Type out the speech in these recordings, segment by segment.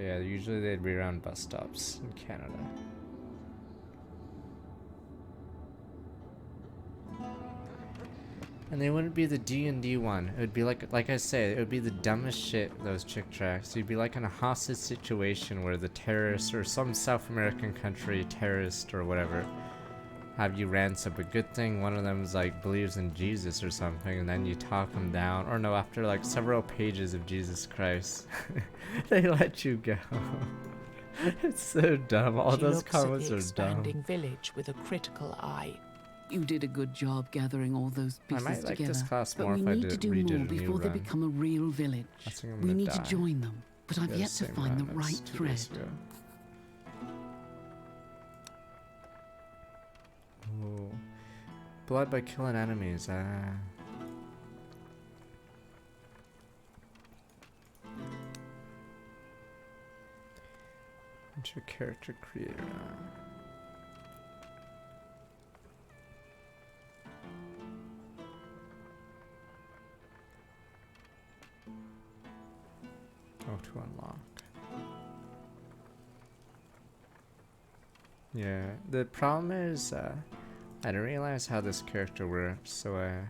But yeah, usually they'd be around bus stops in Canada. And they wouldn't be the D&D one. It would be like I say, it would be the dumbest shit, those chick tracks. You'd be like in a hostage situation where the terrorists or some South American country terrorist or whatever have you ransom. But good thing one of them's like believes in Jesus or something, and then you talk them down. Or no, after like several pages of Jesus Christ, they let you go. It's so dumb. All those comments are dumb. Expanding village with a critical eye. You did a good job gathering all those pieces I might like together. this class But more we if I need to do redid more a new before they run. become a real village. I think I'm We gonna need die. to join them, but I've Yeah, yet to same find the run as right 2 thread. days ago. Ooh. Blood by killing enemies. What's your character creator? Oh, to unlock. Yeah, the problem is I didn't realize how this character works, so I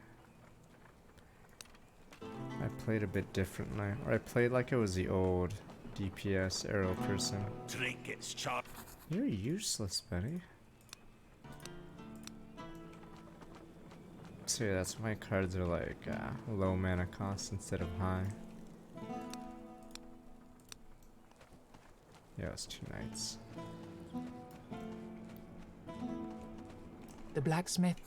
played a bit differently, or I played like it was the old DPS arrow person. Trinkets, chop. You're useless, buddy. So yeah, that's why my cards are like low mana cost instead of high. Yeah, it's 2 nights. The blacksmith.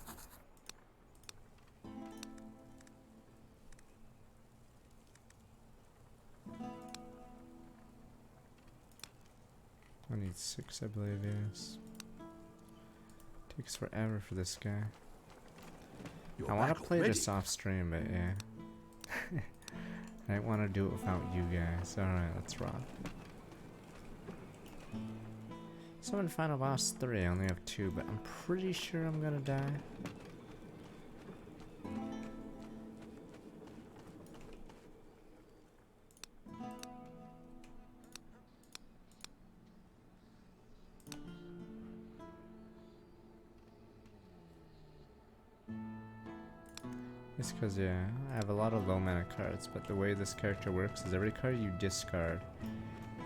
I need 6, I believe, yes. Takes forever for this guy. I want to play this off stream, but yeah. I didn't want to do it without you guys. Alright, let's rock. So in Final Boss 3, I only have 2, but I'm pretty sure I'm gonna die. It's because, yeah, I have a lot of low mana cards, but the way this character works is every card you discard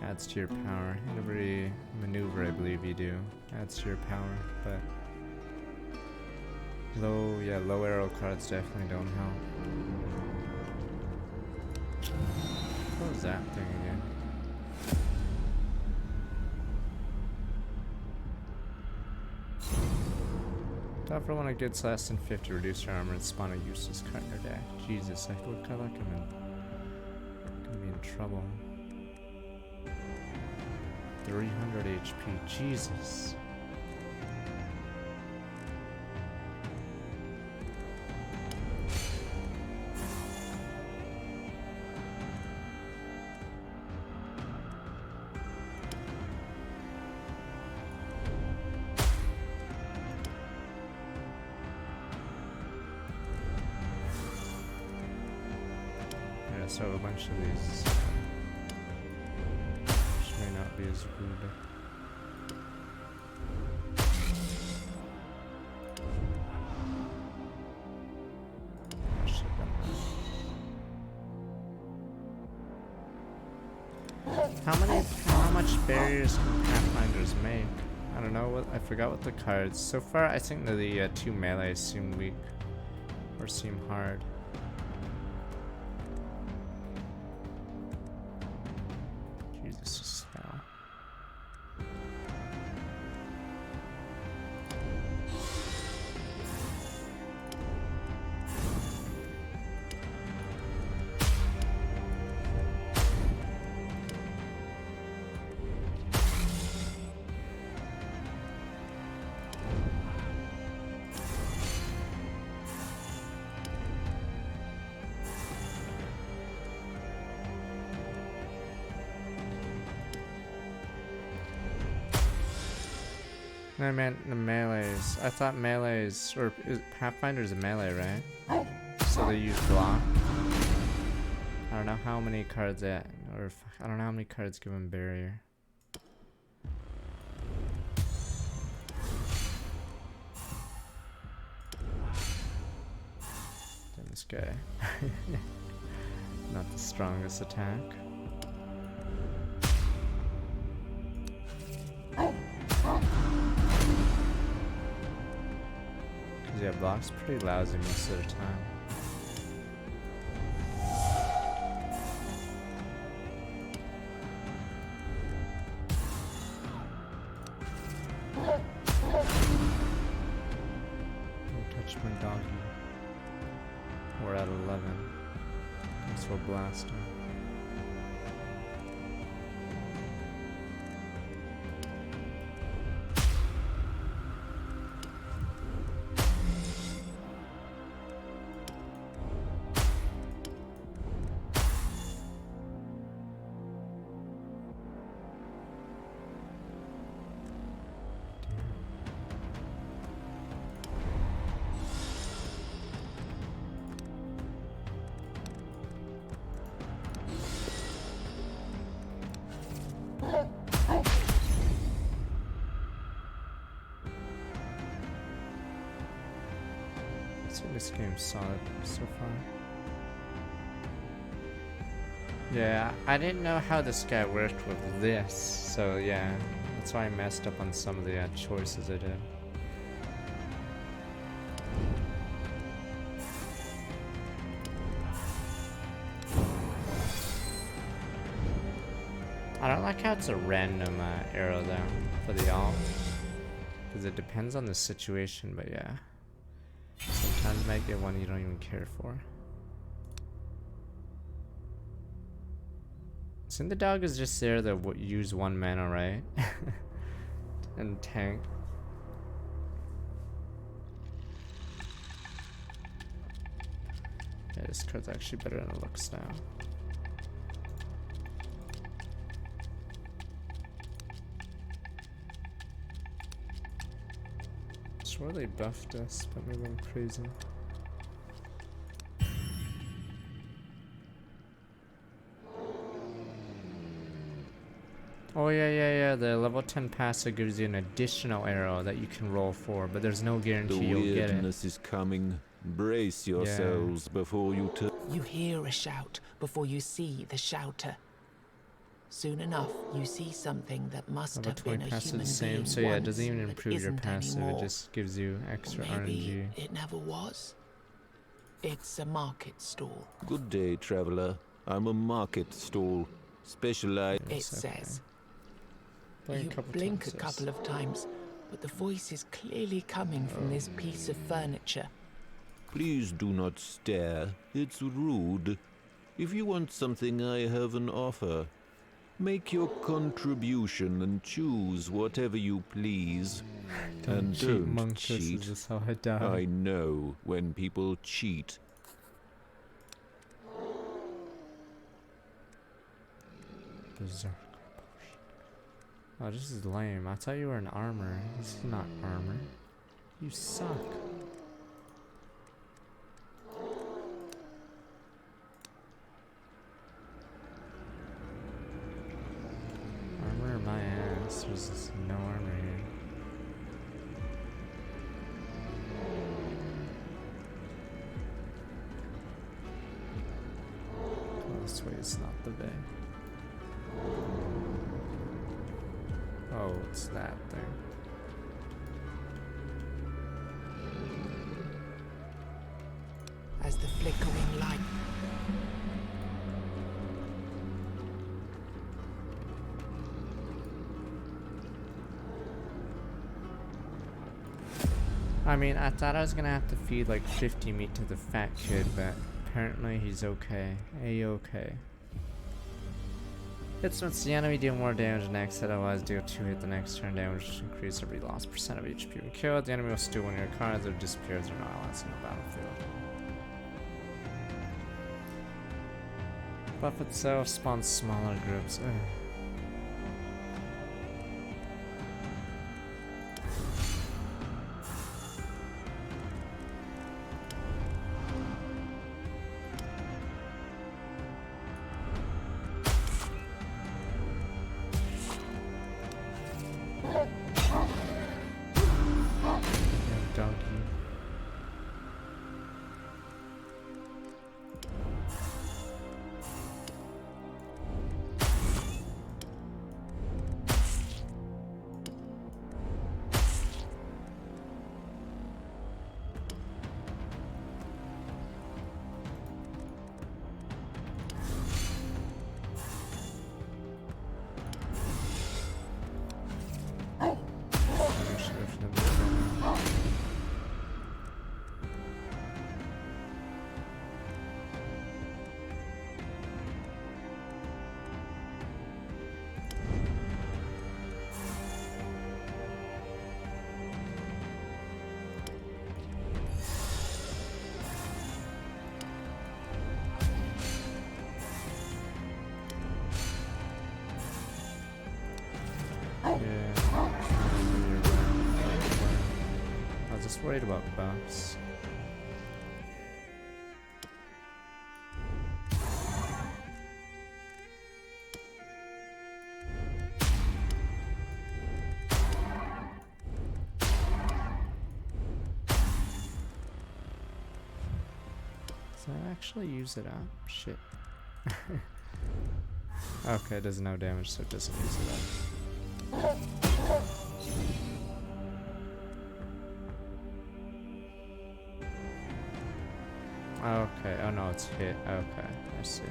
adds to your power. And every maneuver, I believe you do, adds to your power, but low arrow cards definitely don't help. What was that thing again? Top for when it gets less than 50, reduce your armor and spawn a useless card in your deck. Jesus, I look like I'm gonna be in trouble. 300 HP, Jesus. Yeah, so a bunch of these which may not be as good. How much barriers can Pathfinders make? I don't know, I forgot what the cards. So far, I think that the 2 melees seem weak, or seem hard. Jesus, hell. I meant the melees. I thought melees, or Pathfinder's a melee, right? So they use block. I don't know how many cards I don't know how many cards give him barrier. Then this guy. Not the strongest attack. Cause yeah, block's pretty lousy most of the time. My doggy. We're at 11. Guess we'll blast him. This game's solid so far. Yeah, I didn't know how this guy worked with this, so yeah, that's why I messed up on some of the choices I did. I don't like how it's a random arrow though for the alt, because it depends on the situation, but yeah. Sometimes you might get one you don't even care for. So the dog is just there to use 1 mana, right? And tank. Yeah, this card's actually better than it looks now. I swear they buffed us, but maybe I'm crazy. Oh yeah, the level 10 passive gives you an additional arrow that you can roll for, but there's no guarantee you'll get it. The weirdness is coming. Brace yourselves before you turn. You hear a shout before you see the shouter. Soon enough, you see something that must Level have been 20 a passive human the same, being so yeah, it once, doesn't even but improve your isn't passive, anymore. it just gives you extra Or maybe RNG. it never was. It's a market stall. Good day, traveler. I'm a market stall. Specialized. It Yes, okay. says. Play You blink a couple of times, but the voice is clearly coming from this piece of furniture. Please do not stare. It's rude. If you want something, I have an offer. Make your contribution and choose whatever you please. And cheat, don't monk, cheat. this is how I die. I know when people cheat. Berserk. Oh, this is lame. I thought you were in armor. This is not armor. You suck. Armor my ass. There's no armor here. Oh, this way is not the bay. Oh, it's that thing. As the flickering light I mean, I thought I was gonna have to feed like 50 meat to the fat kid, but apparently he's okay. A-okay. Hits once the enemy deal more damage next, otherwise deal 2 hit the next turn damage, increase every lost percent of HP when killed. The enemy will steal one of your cards or disappears or not allies in the battlefield. Buff itself spawns smaller groups. Ugh. Yeah. I was just worried about buffs. Does that actually use it up? Shit. Okay, it does no damage, so it doesn't use it up. Okay, oh no, it's hit. Okay, I see.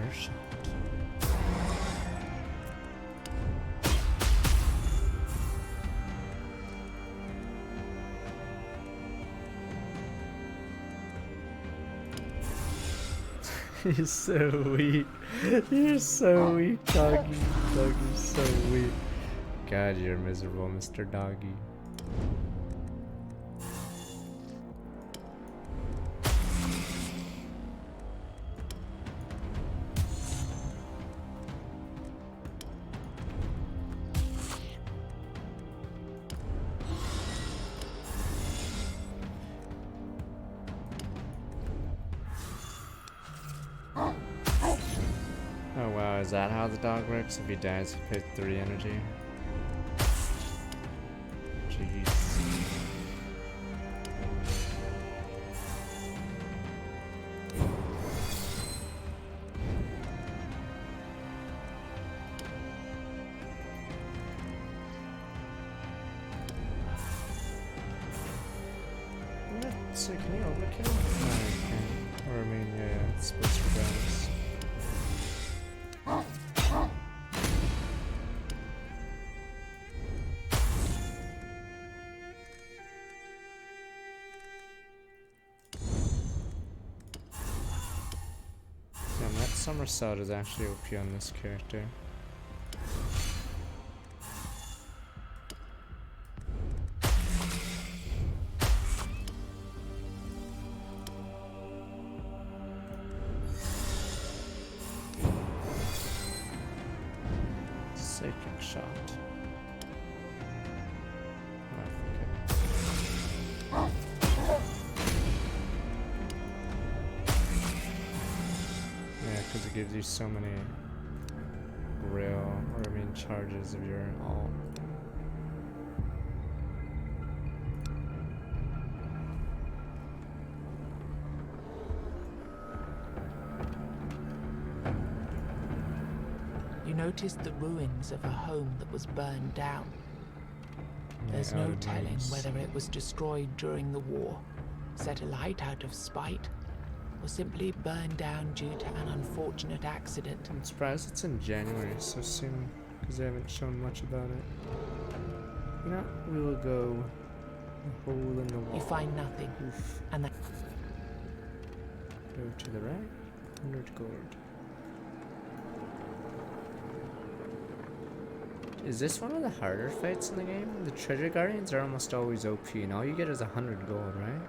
Earshot. You're so weak. You're so weak, doggy. Doggy's so weak. God, you're miserable, Mr. Doggy. Oh wow, is that how the dog works? If he dies, he pays 3 energy. Jeez. What? So can you overkill? No, you can't. Or I mean, yeah, it splits regardless. Damn, that somersault is actually OP on this character. Psychic shot. Oh, okay. Yeah, because it gives you so many Grail, or I mean charges of your alt. You noticed the ruins of a home that was burned down. There's Yeah, no oh, telling nice. whether it was destroyed during the war, set alight out of spite, or simply burned down due to an unfortunate accident. I'm surprised it's in January so soon, because they haven't shown much about it. You know, we will go a hole in the wall. You find nothing, Oof. and that Go to the right, 100 gold. Is this one of the harder fights in the game? The treasure guardians are almost always OP, and all you get is 100 gold, right?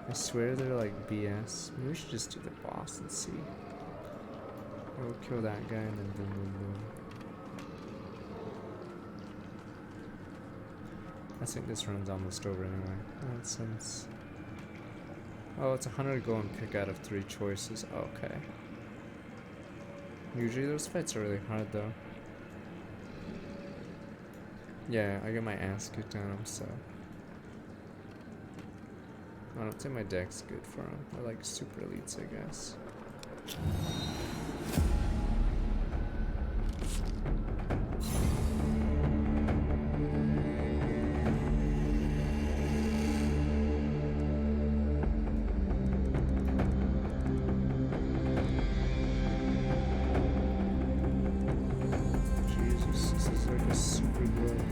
I swear they're like BS. Maybe we should just do the boss and see. We'll kill that guy and then boom, boom, boom. I think this run's almost over anyway. Nonsense. Oh, it's 100 gold and pick out of 3 choices. Okay. Usually those fights are really hard though. Yeah, I get my ass kicked on him, so. I don't think my deck's good for him. I like super elites, I guess. Jesus, this is like a super good.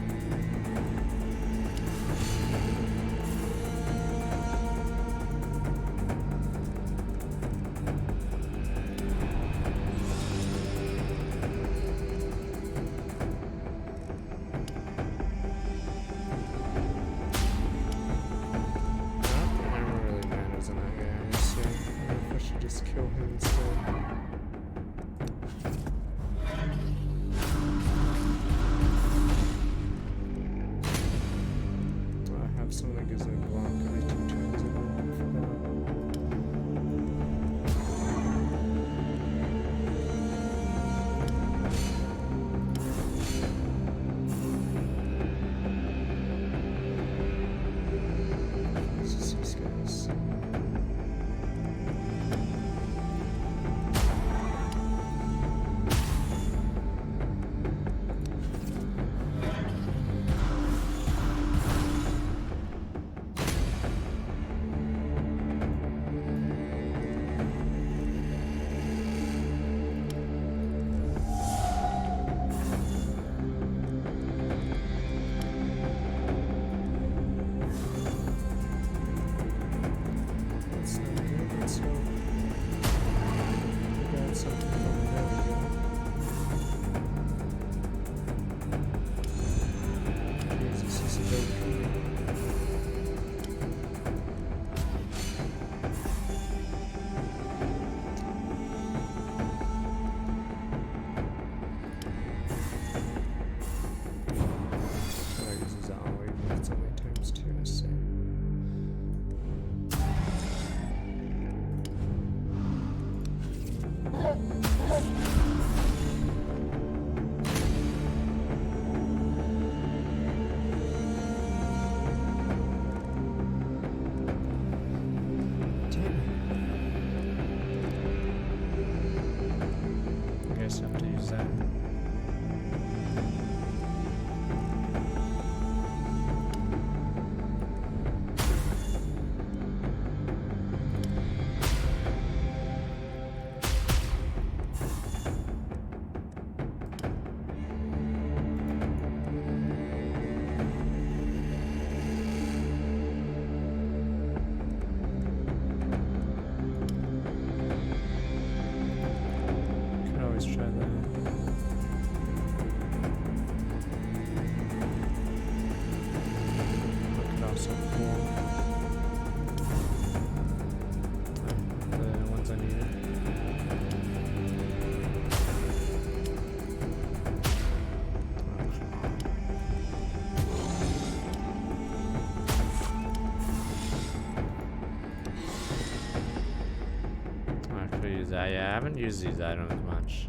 Yeah, I haven't used these items much.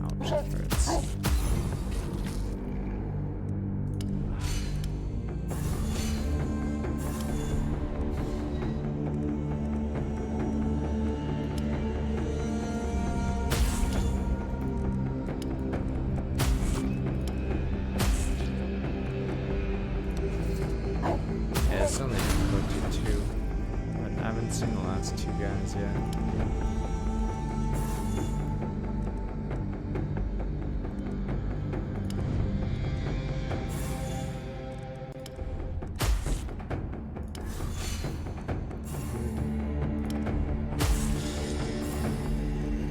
Ouch, it hurts. Yeah, it's only difficulty 2, but I haven't seen the last 2 guys yet.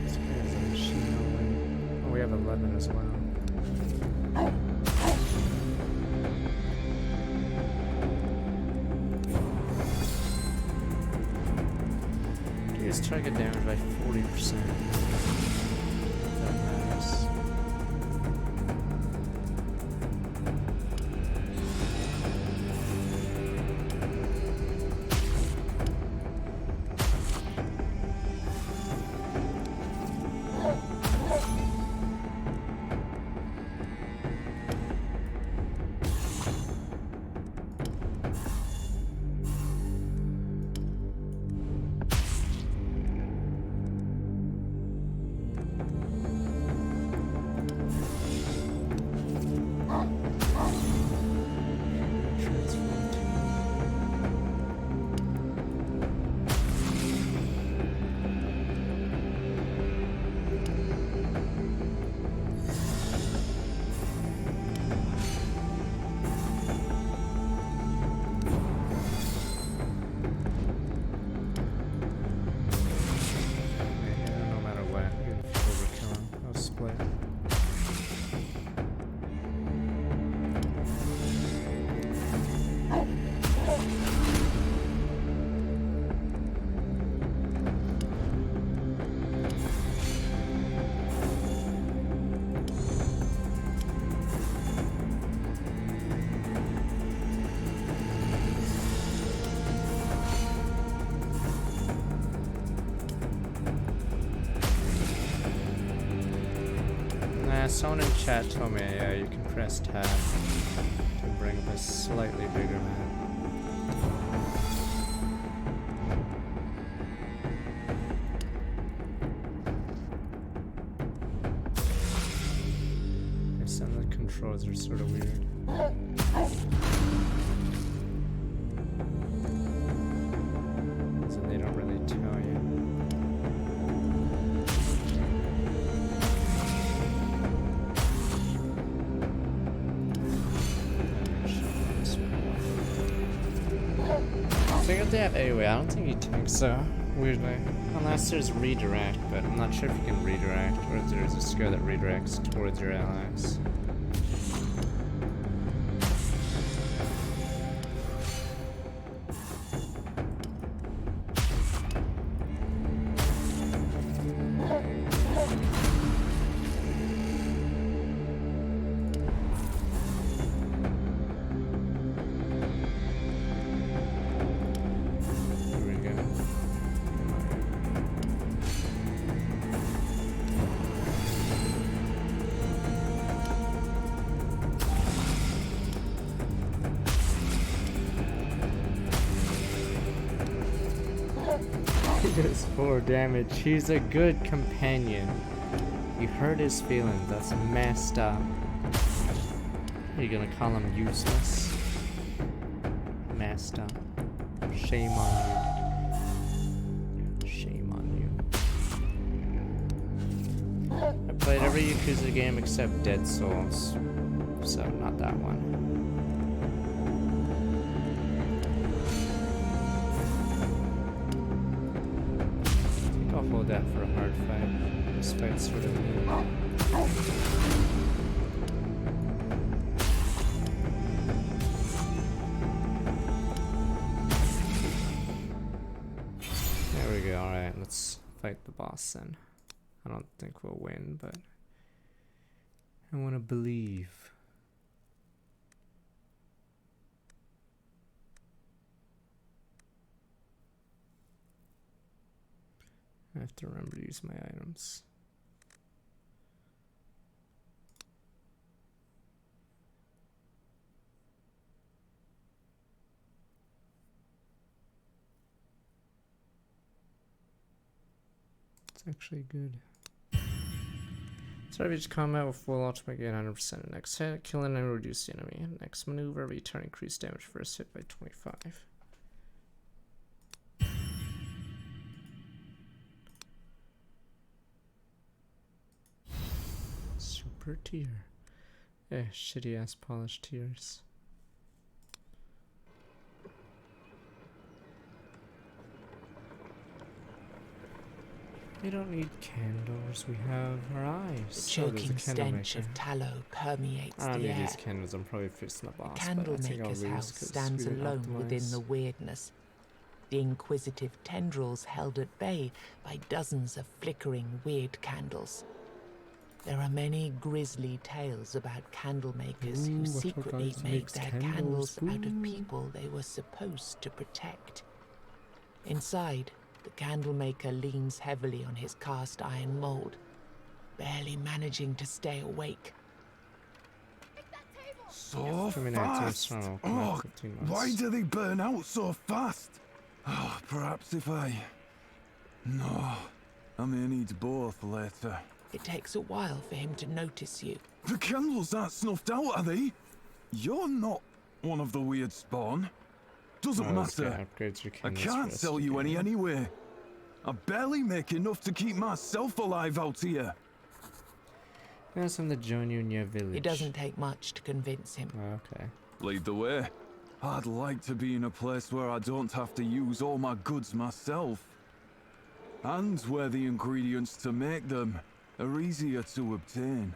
This guy has a machine gun. Oh, we have 11 as well. His target damage by 40%. That matters. Someone in chat told me you can press tab to bring up a slightly bigger map. Some of the controls are sort of weird. So they don't really tell you. I think if they have AoE, I don't think he tanks so, weirdly. Unless there's redirect, but I'm not sure if you can redirect, or if there's a skill that redirects towards your allies. He does 4 damage. He's a good companion. You hurt his feelings. That's messed up. Are you gonna call him useless? Messed up. Shame on you. Shame on you. I played every Yakuza game except Dead Souls. So, not that one. I'll hold that for a hard fight. This fight's sort of mean. There we go, alright, let's fight the boss then. I don't think we'll win, but I want to believe. have to remember to use my items. It's actually good. Savage combat with full ultimate gain 100% next hit. Kill an enemy, reduce the enemy. Next maneuver, return increased damage first hit by 25. Super tier. Eh, shitty ass polished tiers. We don't need candles, we have our eyes. The choking stench of tallow permeates I don't the need air. these candles, I'm probably facing the boss. The candlemaker's house stands alone within the weirdness. The inquisitive tendrils held at bay by dozens of flickering weird candles. There are many grisly tales about candlemakers who secretly make their candles out of people they were supposed to protect. Inside, the candlemaker leans heavily on his cast iron mold, barely managing to stay awake. So fast! Oh, why do they burn out so fast? Oh, perhaps if I... No, I may need both later. It takes a while for him to notice you. The candles aren't snuffed out, are they? You're not one of the weird spawn. Doesn't matter. I can't sell you any anyway. I barely make enough to keep myself alive out here. Yes, from the Jonunia village. It doesn't take much to convince him. Okay. Lead the way. I'd like to be in a place where I don't have to use all my goods myself. And where the ingredients to make them are easier to obtain.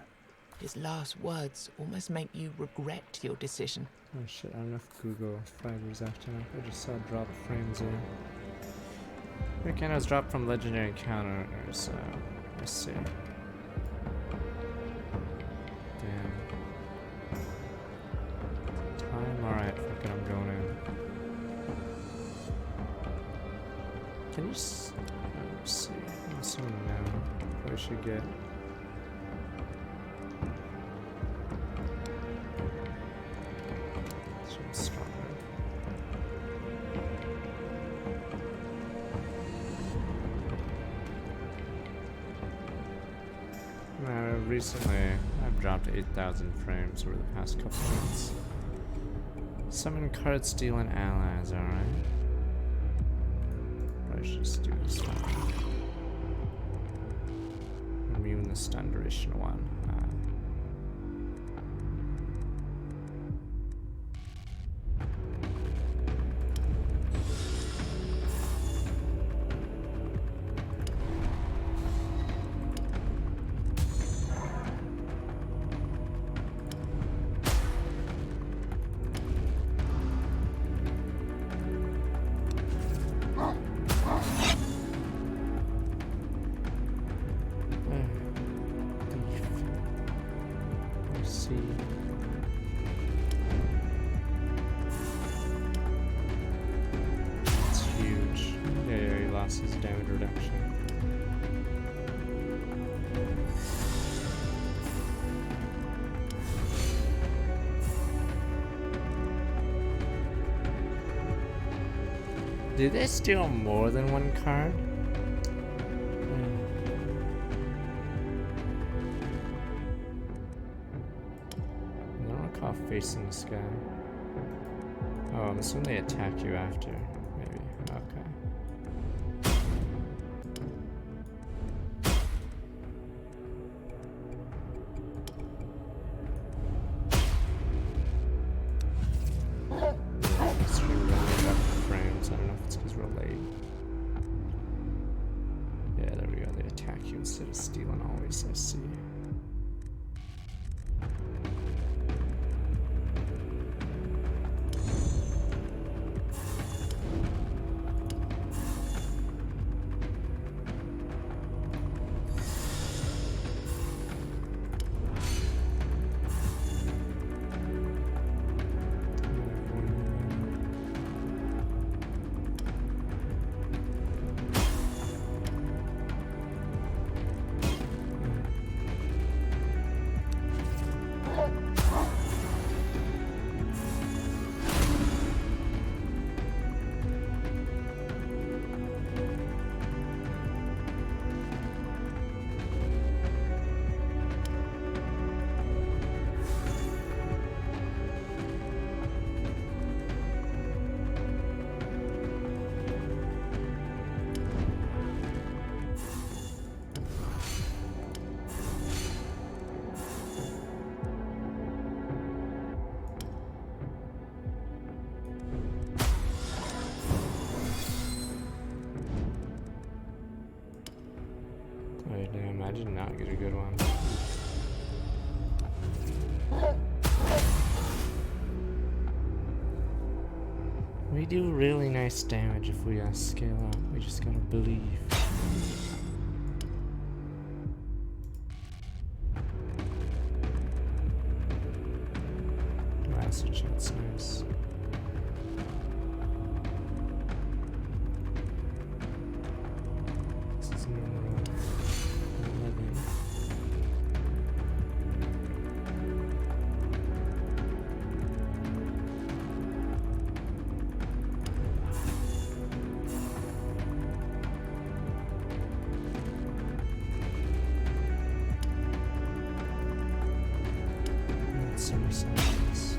His last words almost make you regret your decision. Oh shit, I don't know if Google Fibers acting up. I just saw drop frames in. The candles dropped from legendary encounters, so let's see. Damn. Time, alright, fuck it, I'm going in. Can you let's see. I'm assuming now. What I should get. Should be stronger. Recently, I've dropped 8,000 frames over the past couple months. Summon card stealing allies, alright. Probably should just do this one. Immune the stun duration one. His damage reduction. Did they steal more than one card? I don't recall facing this guy. Oh, I'm assuming they attack you after. Maybe. Okay. Instead of stealing always, I see. did not get a good one. We do really nice damage if we scale up. We just gotta believe. Acid shot's nice. This is number 11. Somersaults.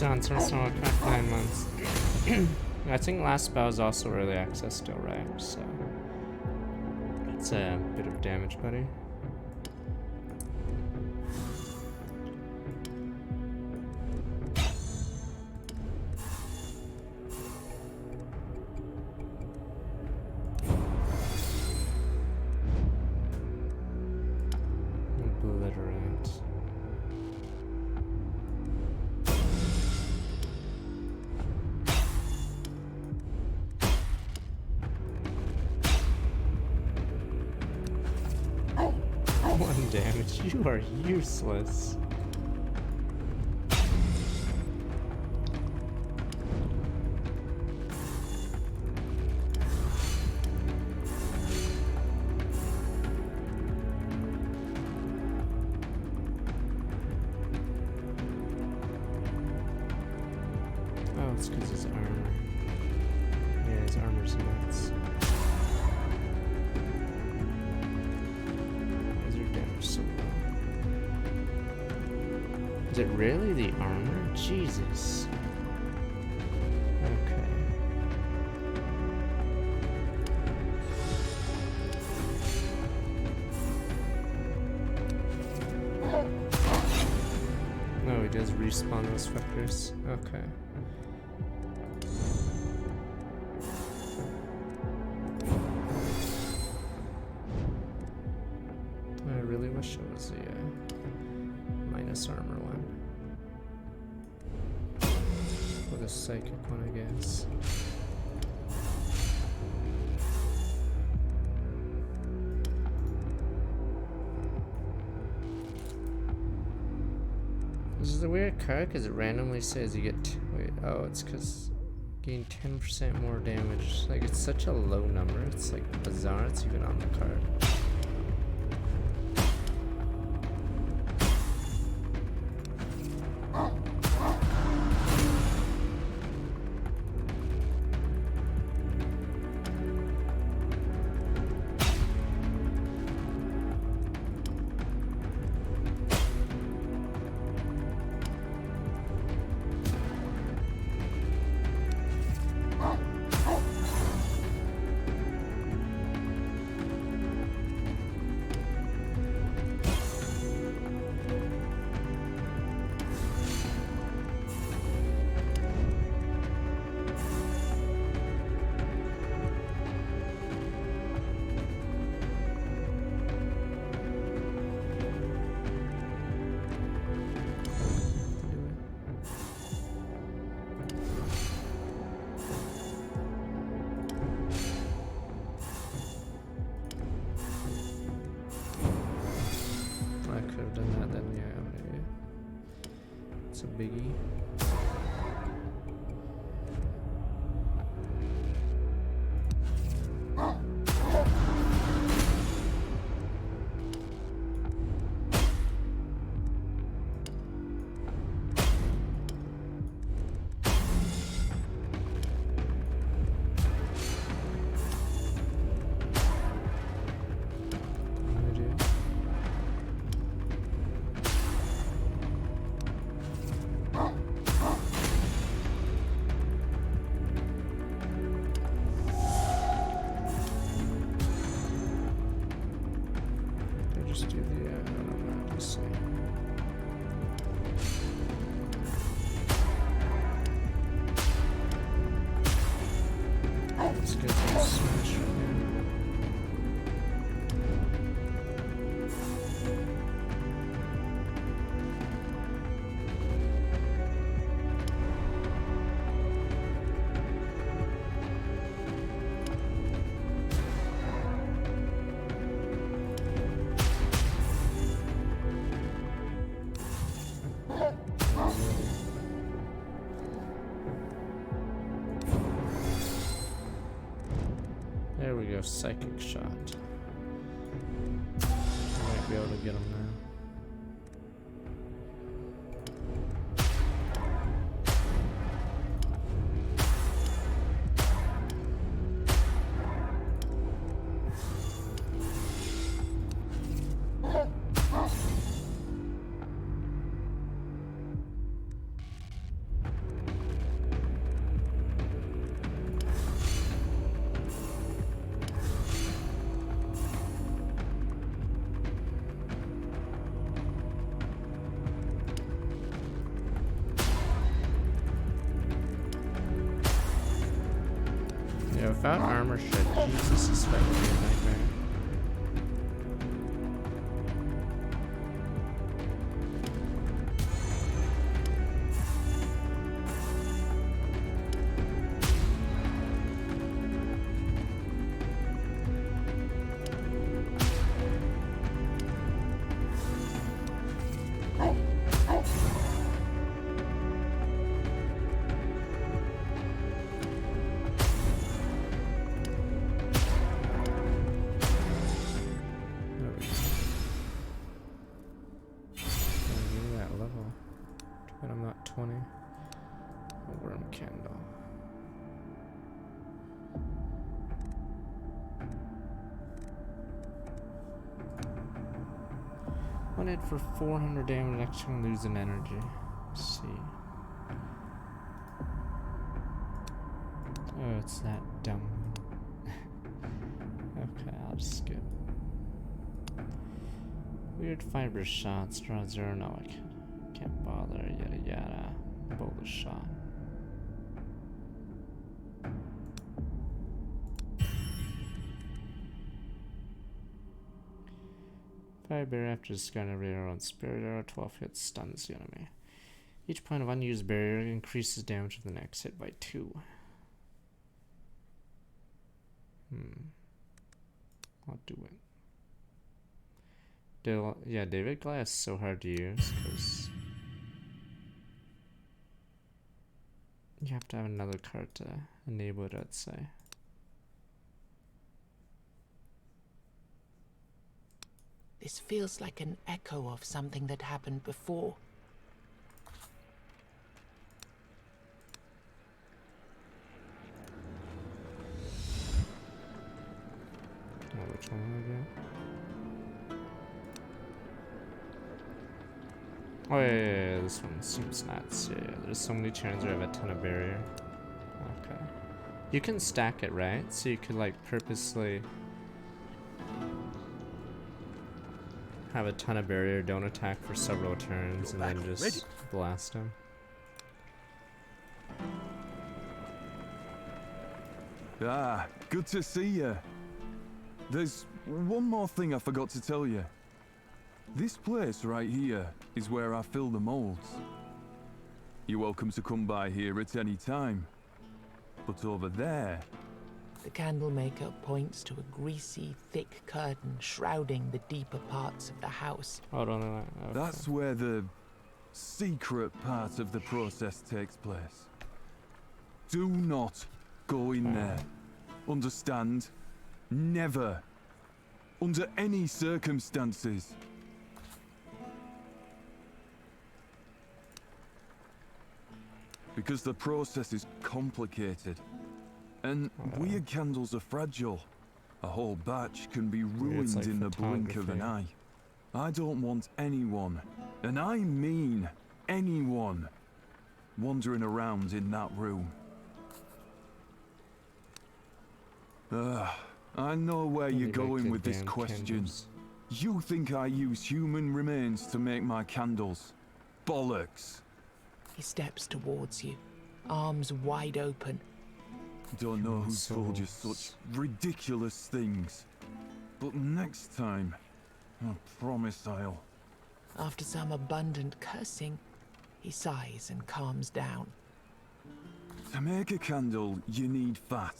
On Somersault 9 months. I think last spell is also early access still, right? So it's a bit of damage, buddy. Obliterate. Damage, you are useless. Oh, it's because his armor. Yeah, his armor's nuts. So is it really the armor? Jesus. Okay. No, he does respawn those fuckers. Okay. I really wish it was the minus armor one. Or the psychic one, I guess. This is a weird card because it randomly says you get. Wait, oh, it's because gain 10% more damage. Like, it's such a low number. It's like bizarre. It's even on the card. It's a biggie. just do the, I don't know, let's see. Let's get some smash right here. There we go, psychic shot. Might be able to get him now. Yeah, without armor shit, Jesus, this fight would be a nightmare. But I'm not 20. A worm candle. One hit for 400 damage, actually losing energy. Let's see. Oh, it's that dumb one. Okay, I'll just skip. Weird fiber shots, draw 0, no I can't bother, yada yada. Boulder shot. Fire barrier after discarding every arrow and spirit arrow, 12 hits stuns the enemy. Each point of unused barrier increases damage of the next hit by 2. I'll do it. Yeah, David Glass is so hard to use because you have to have another card to enable it, I'd say. This feels like an echo of something that happened before. Oh, which one am I doing? Oh yeah, this one seems nuts. Yeah, there's so many turns where I have a ton of barrier. Okay. You can stack it, right? So you could like purposely have a ton of barrier, don't attack for several turns, and then just blast him. Ah, good to see you. There's one more thing I forgot to tell you. This place right here is where I fill the molds. You're welcome to come by here at any time. But over there... The candlemaker points to a greasy, thick curtain shrouding the deeper parts of the house. Hold on. Okay. That's where the secret part of the process takes place. Do not go in there. Understand? Never. Under any circumstances. Because the process is complicated. And weird candles are fragile. A whole batch can be ruined like in the blink of an eye. I don't want anyone, and I mean anyone, wandering around in that room. I know where you're going with this question. You think I use human remains to make my candles? Bollocks. He steps towards you, arms wide open. Don't know who told you such ridiculous things. But next time, I promise I'll... After some abundant cursing, he sighs and calms down. To make a candle, you need fat.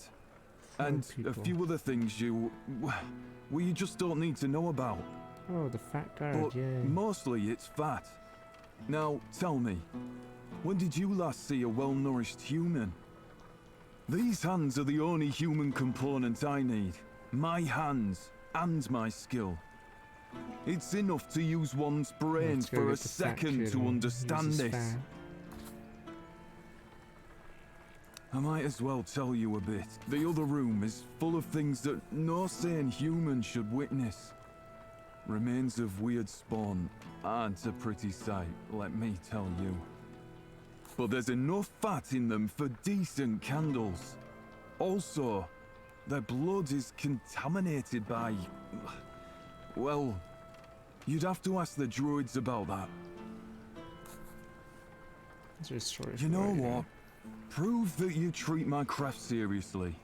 And a few other things you just don't need to know about. Oh, the fat guard, but yay. Mostly it's fat. Now, tell me, when did you last see a well-nourished human? These hands are the only human component I need. My hands and my skill. It's enough to use one's brains for a second to understand this. I might as well tell you a bit. The other room is full of things that no sane human should witness. Remains of weird spawn aren't a pretty sight, let me tell you. But there's enough fat in them for decent candles. Also, their blood is contaminated by... well, you'd have to ask the druids about that. You know what? Prove that you treat my craft seriously.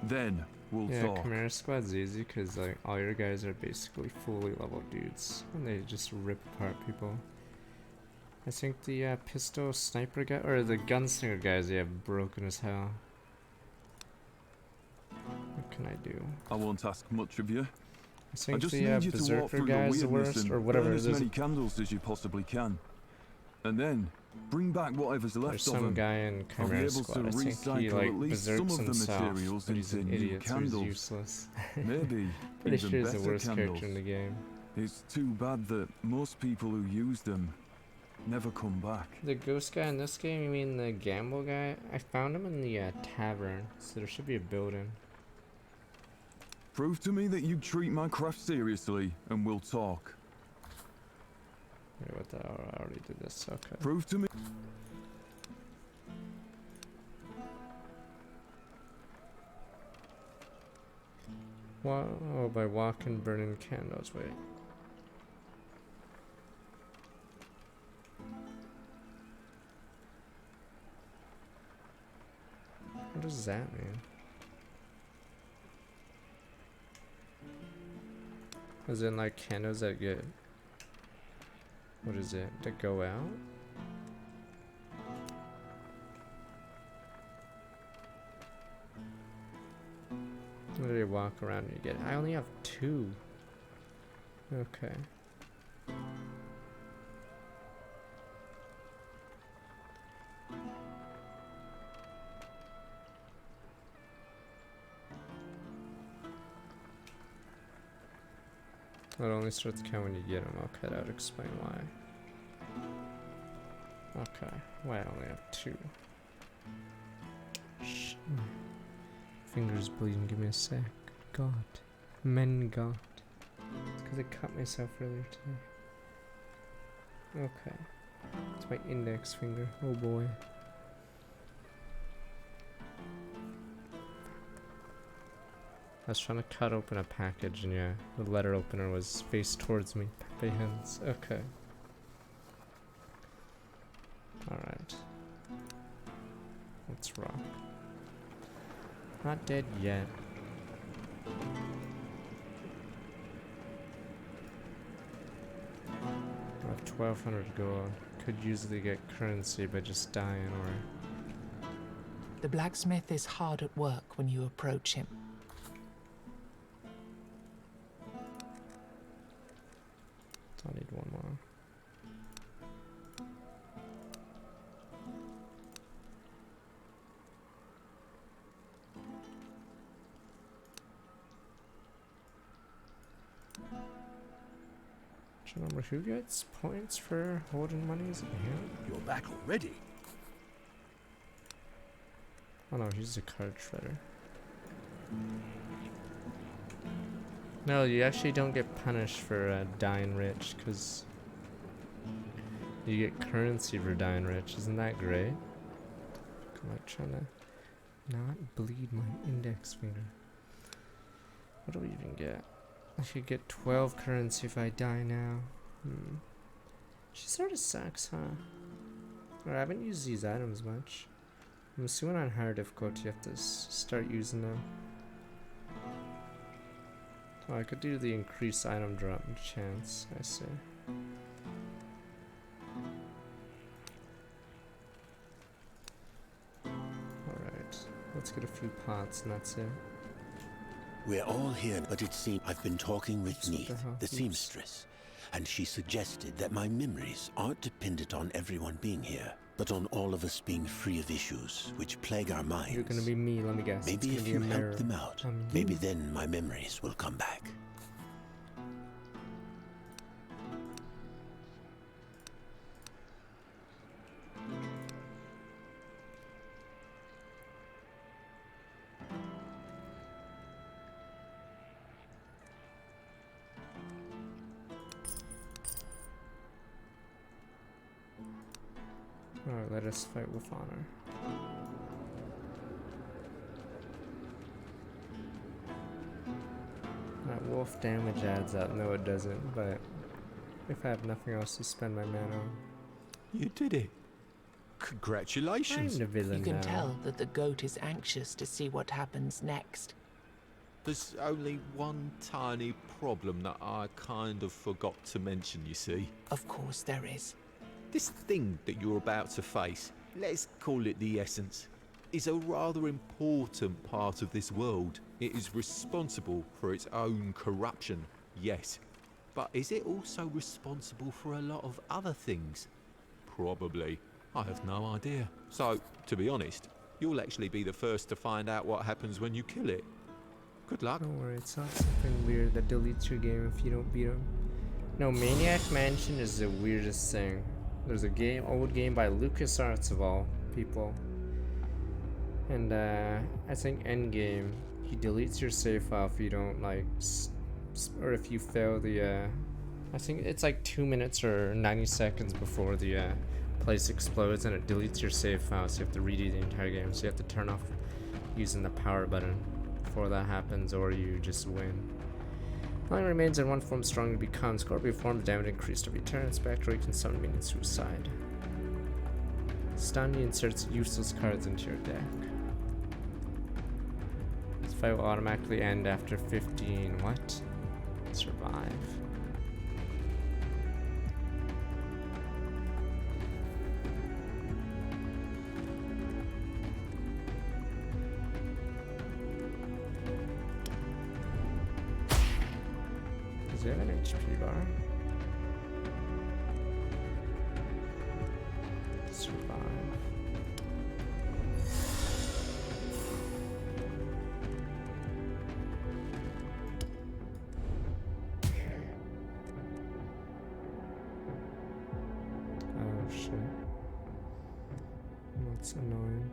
Then we'll talk. Yeah, Chimera Squad's easy because like all your guys are basically fully leveled dudes, and they just rip apart people. I think the pistol sniper guy or the gunslinger guys, yeah, broken as hell. What can I do? I won't ask much of you. I think just the need you to walk berserker through guy the is the weirdness worst, and or whatever. burn as There's many candles as you possibly can, and then bring back whatever's left of some them. guy in I'll be Chimera able Squad. I to think he recycle like at least some berserks of the himself, materials but he's into an new idiot, so he's candles. useless. Maybe Pretty even sure he's the better worst candles. character in the game. It's too bad that most people who use them never come back. The ghost guy in this game, you mean the gamble guy? I found him in the tavern, so there should be a building. Prove to me that you treat my craft seriously, and we'll talk. Wait, what the hell? I already did this, okay. Prove to me... Oh, by walking, burning candles, wait. What does that mean? As in like candles that get... What is it? That go out? Literally walk around and you get it. I only have 2. Okay. It only starts to count when you get them. Okay, that would explain why. Okay, why I only have 2. Shh. Fingers bleeding, give me a sec. God. God. It's because I cut myself earlier today. Okay. It's my index finger. Oh boy. I was trying to cut open a package and yeah, the letter opener was faced towards me. Pepe hands. Okay. Alright. Let's rock. Not dead yet. I have 1200 gold. Could usually get currency by just dying or... The blacksmith is hard at work when you approach him. I need one more. Do you remember who gets points for holding monies in hand? You're back already? Oh no, he's a card shredder. No, you actually don't get punished for dying rich, because you get currency for dying rich. Isn't that great? I'm like trying to not bleed my index finger. What do we even get? I should get 12 currency if I die now. She sort of sucks, huh? Or I haven't used these items much. I'm assuming on higher difficulty you have to start using them. Oh, I could do the increased item drop chance, I see. Alright, let's get a few pots and that's it. We're all here, but it seems I've been talking with Neith, the Oops. seamstress, and she suggested that my memories aren't dependent on everyone being here, but on all of us being free of issues which plague our minds. You're gonna be me, let me guess. It's Maybe gonna if be you a mirror. help them out, maybe then my memories will come back. Alright, let us fight with honor. That wolf damage adds up. No, it doesn't, but if I have nothing else to spend my mana on. You did it. I'm Congratulations. the villain You can now. tell that the goat is anxious to see what happens next. There's only one tiny problem that I kind of forgot to mention, you see. Of course there is. This thing that you're about to face, let's call it the Essence, is a rather important part of this world. It is responsible for its own corruption, yes. But is it also responsible for a lot of other things? Probably. I have no idea. So, to be honest, you'll actually be the first to find out what happens when you kill it. Good luck. Don't worry, it's not something weird that deletes your game if you don't beat him. No, Maniac Mansion is the weirdest thing. There's a old game by LucasArts of all people. And I think Endgame, he deletes your save file if you don't like, or if you fail the, I think it's like 2 minutes or 90 seconds before the place explodes and it deletes your save file, so you have to redo the entire game. So you have to turn off using the power button before that happens, or you just win. Only remains in one form strong to become. Scorpion form, damage increased every turn. Spectre, you can summon minion suicide. Stun inserts useless cards into your deck. This fight will automatically end after 15. What? Survive. Does it have an HP bar? Survive. Oh shit. That's annoying.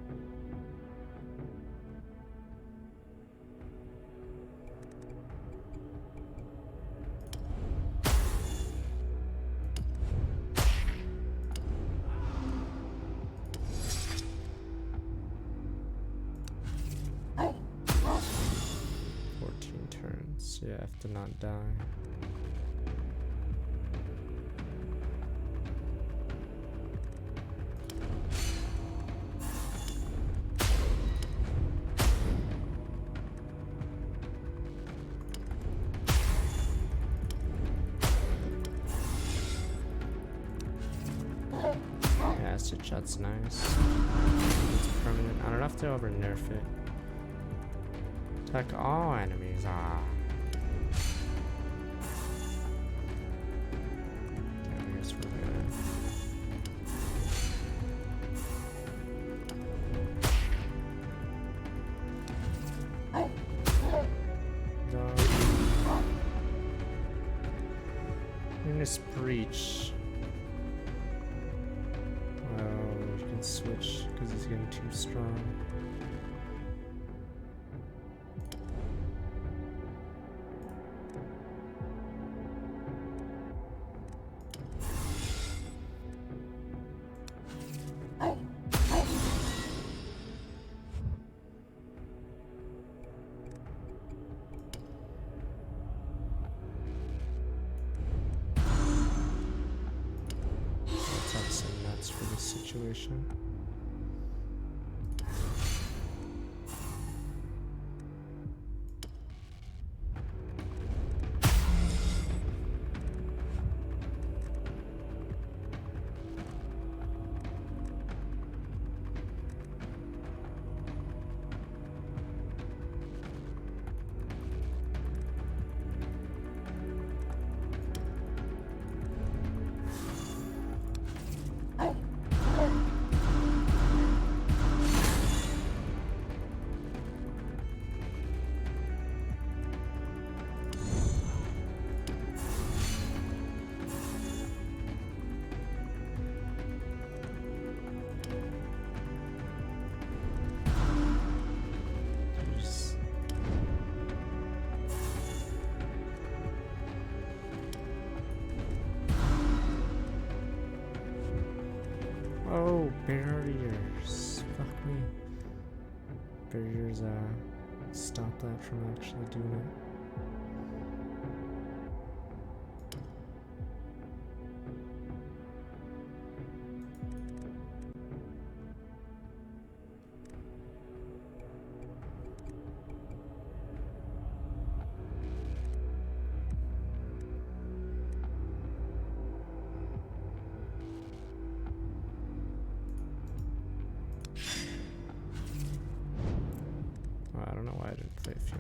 Yeah, I have to not die. Yeah, acid shot's nice. It's permanent. I don't have to over nerf it. Attack all enemies. Ah. Breach. Oh, you can switch because he's getting too strong. this situation. Oh, barriers. Fuck me. Barriers, stop that from actually doing it. I don't know why I didn't play a few.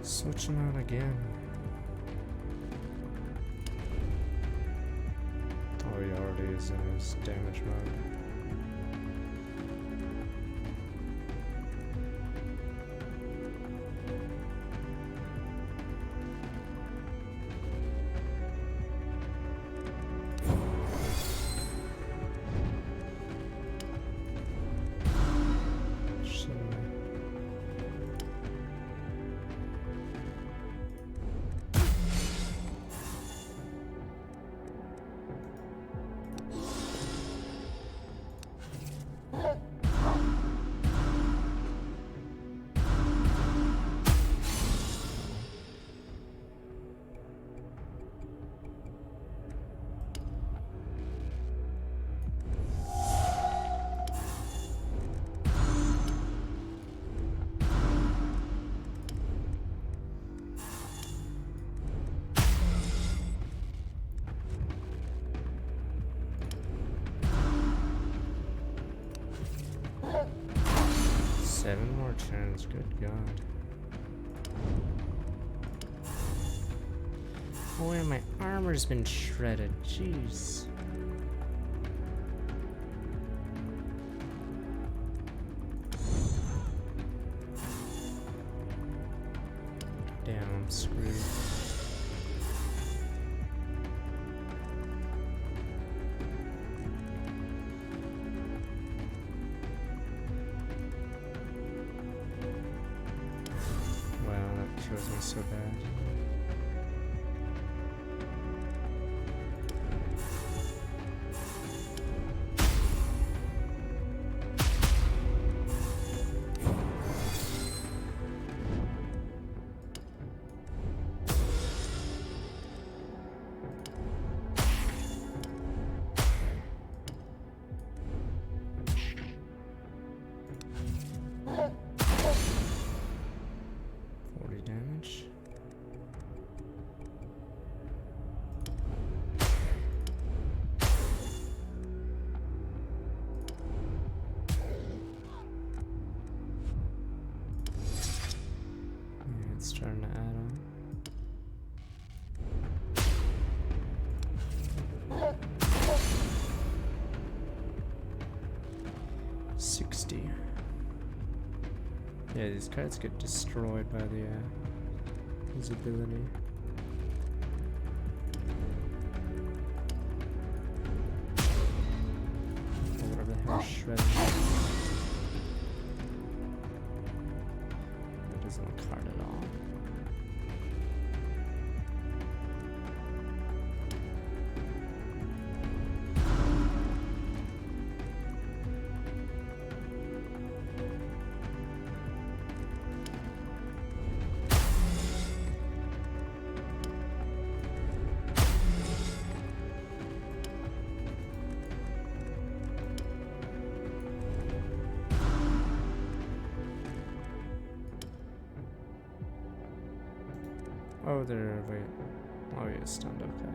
Switching out again. Oh, he already is in his damage mode. Seven more turns, good god. Oh, and my armor's been shredded, jeez. Damn, I'm screwed. Kills me so bad. Damage. Yeah, it's starting to add on. Yeah, these cards get destroyed by the his ability. Or whatever the hell shredding. That doesn't look hard at all. Oh, they're... wait. Oh, yeah, stunned, okay.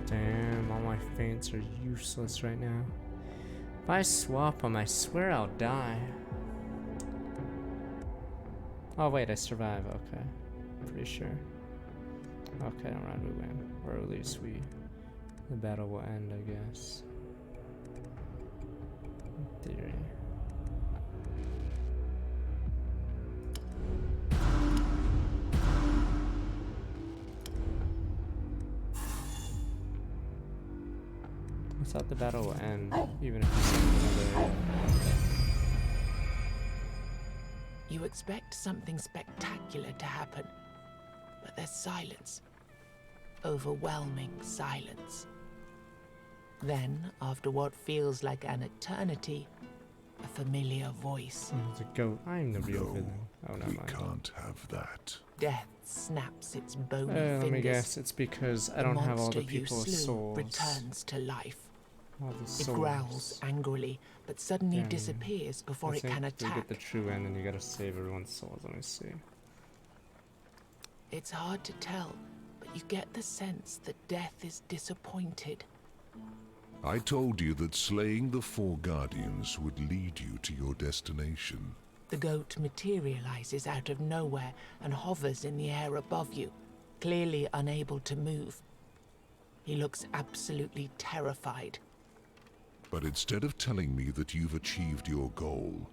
Damn, all my feints are useless right now. If I swap them, I swear I'll die. Oh wait, I survive, okay. Pretty sure. Okay, round we win. Or at least the battle will end, I guess. In theory. I thought the battle will end, even if it's another... You expect something spectacular to happen, but there's silence. Overwhelming silence. Then, after what feels like an eternity, a familiar voice. It's a goat. I'm the real villain. Oh, no, we can't have that. Death snaps its bony let fingers. me guess, it's because I don't have all the people with souls. Returns to life. It growls angrily, but suddenly disappears before it can attack. To get the true end, and you gotta save everyone's souls. Let me see. It's hard to tell, but you get the sense that Death is disappointed. I told you that slaying the 4 guardians would lead you to your destination. The goat materializes out of nowhere and hovers in the air above you, clearly unable to move. He looks absolutely terrified. But instead of telling me that you've achieved your goal,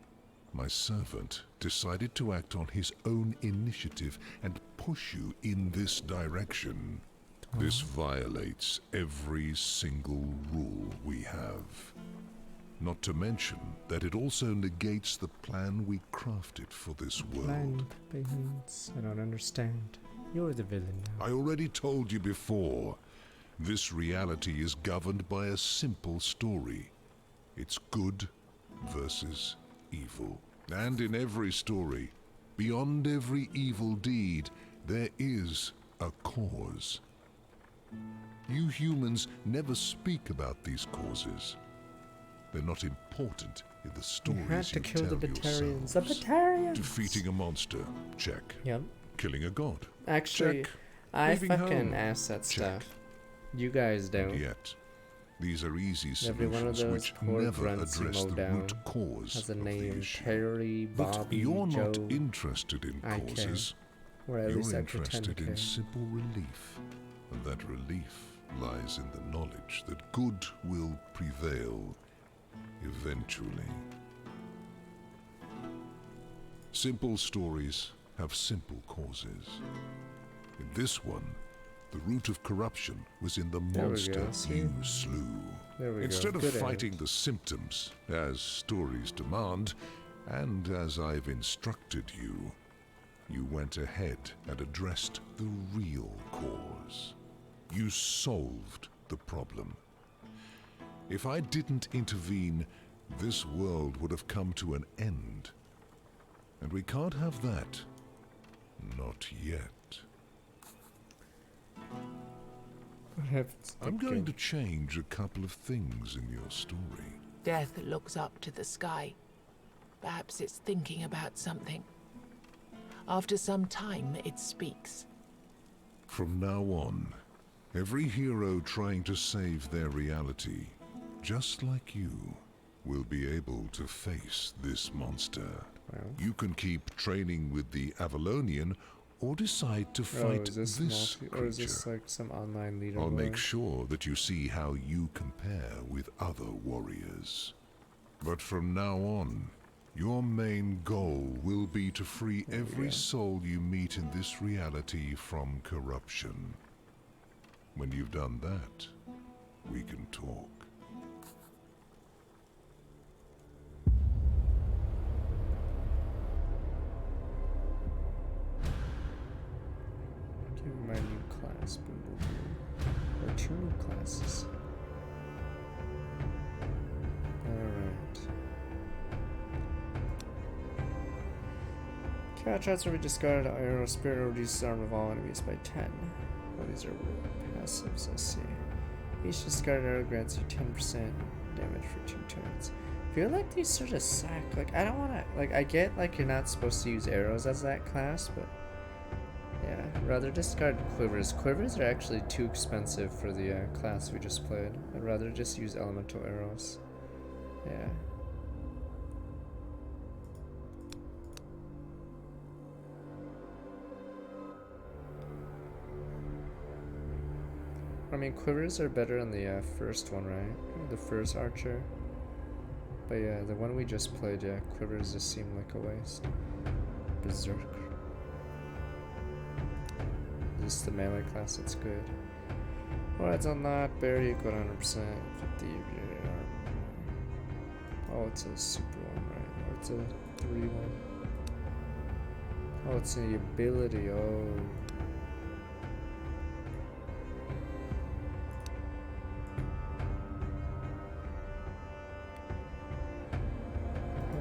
my servant decided to act on his own initiative and push you in this direction. This violates every single rule we have. Not to mention that it also negates the plan we crafted for this world. I don't understand. You're the villain now. I already told you before. This reality is governed by a simple story. It's good versus evil. And in every story, beyond every evil deed, there is a cause. You humans never speak about these causes. They're not important in the stories you had to kill the Batarians. The Batarians! Defeating a monster, check. Yep. Killing a god, actually, check. I Leaving fucking home, ask that check. stuff. You guys don't. And yet, these are easy Every one of solutions those which poor never grunts you address mow the down root cause has a of the name: issue. Terry, But Bobby, you're Joe. not interested in I causes. Or at least You're I pretend to interested in care. simple relief. And that relief lies in the knowledge that good will prevail eventually. Simple stories have simple causes. In this one, the root of corruption was in the monster you slew. Instead of fighting the symptoms, as stories demand, and as I've instructed you, you went ahead and addressed the real cause. You solved the problem. If I didn't intervene, this world would have come to an end. And we can't have that. Not yet. I'm going to change a couple of things in your story. Death looks up to the sky. Perhaps it's thinking about something. After some time, it speaks. From now on, every hero trying to save their reality, just like you, will be able to face this monster. Well. You can keep training with the Avalonian, or decide to fight this creature. Or is this like some online leaderboard? I'll make sure that you see how you compare with other warriors. But from now on, your main goal will be to free every soul you meet in this reality from corruption. When you've done that, we can talk. Give me my new class, boom, boom, boom. Or 2 new classes. Alright. Cat shots will be discarded. Arrow Spirit reduces armor of all enemies by 10. Oh, these are passives, I see. Each discarded arrow grants you 10% damage for 2 turns. I feel like these sort of suck. Like, I don't want to... Like, I get, like, you're not supposed to use arrows as that class, but... Yeah, rather discard quivers. Quivers are actually too expensive for the class we just played. I'd rather just use elemental arrows. Yeah. I mean, quivers are better in the first one, right? The first archer. But yeah, the one we just played, yeah, quivers just seem like a waste. Berserk. This is the melee class that's good. Well, it's unlocked. Barrier equal 100%. 50 of your armor. Oh, it's a super one, right? Or it's a 3 one. Oh, it's the ability. Oh.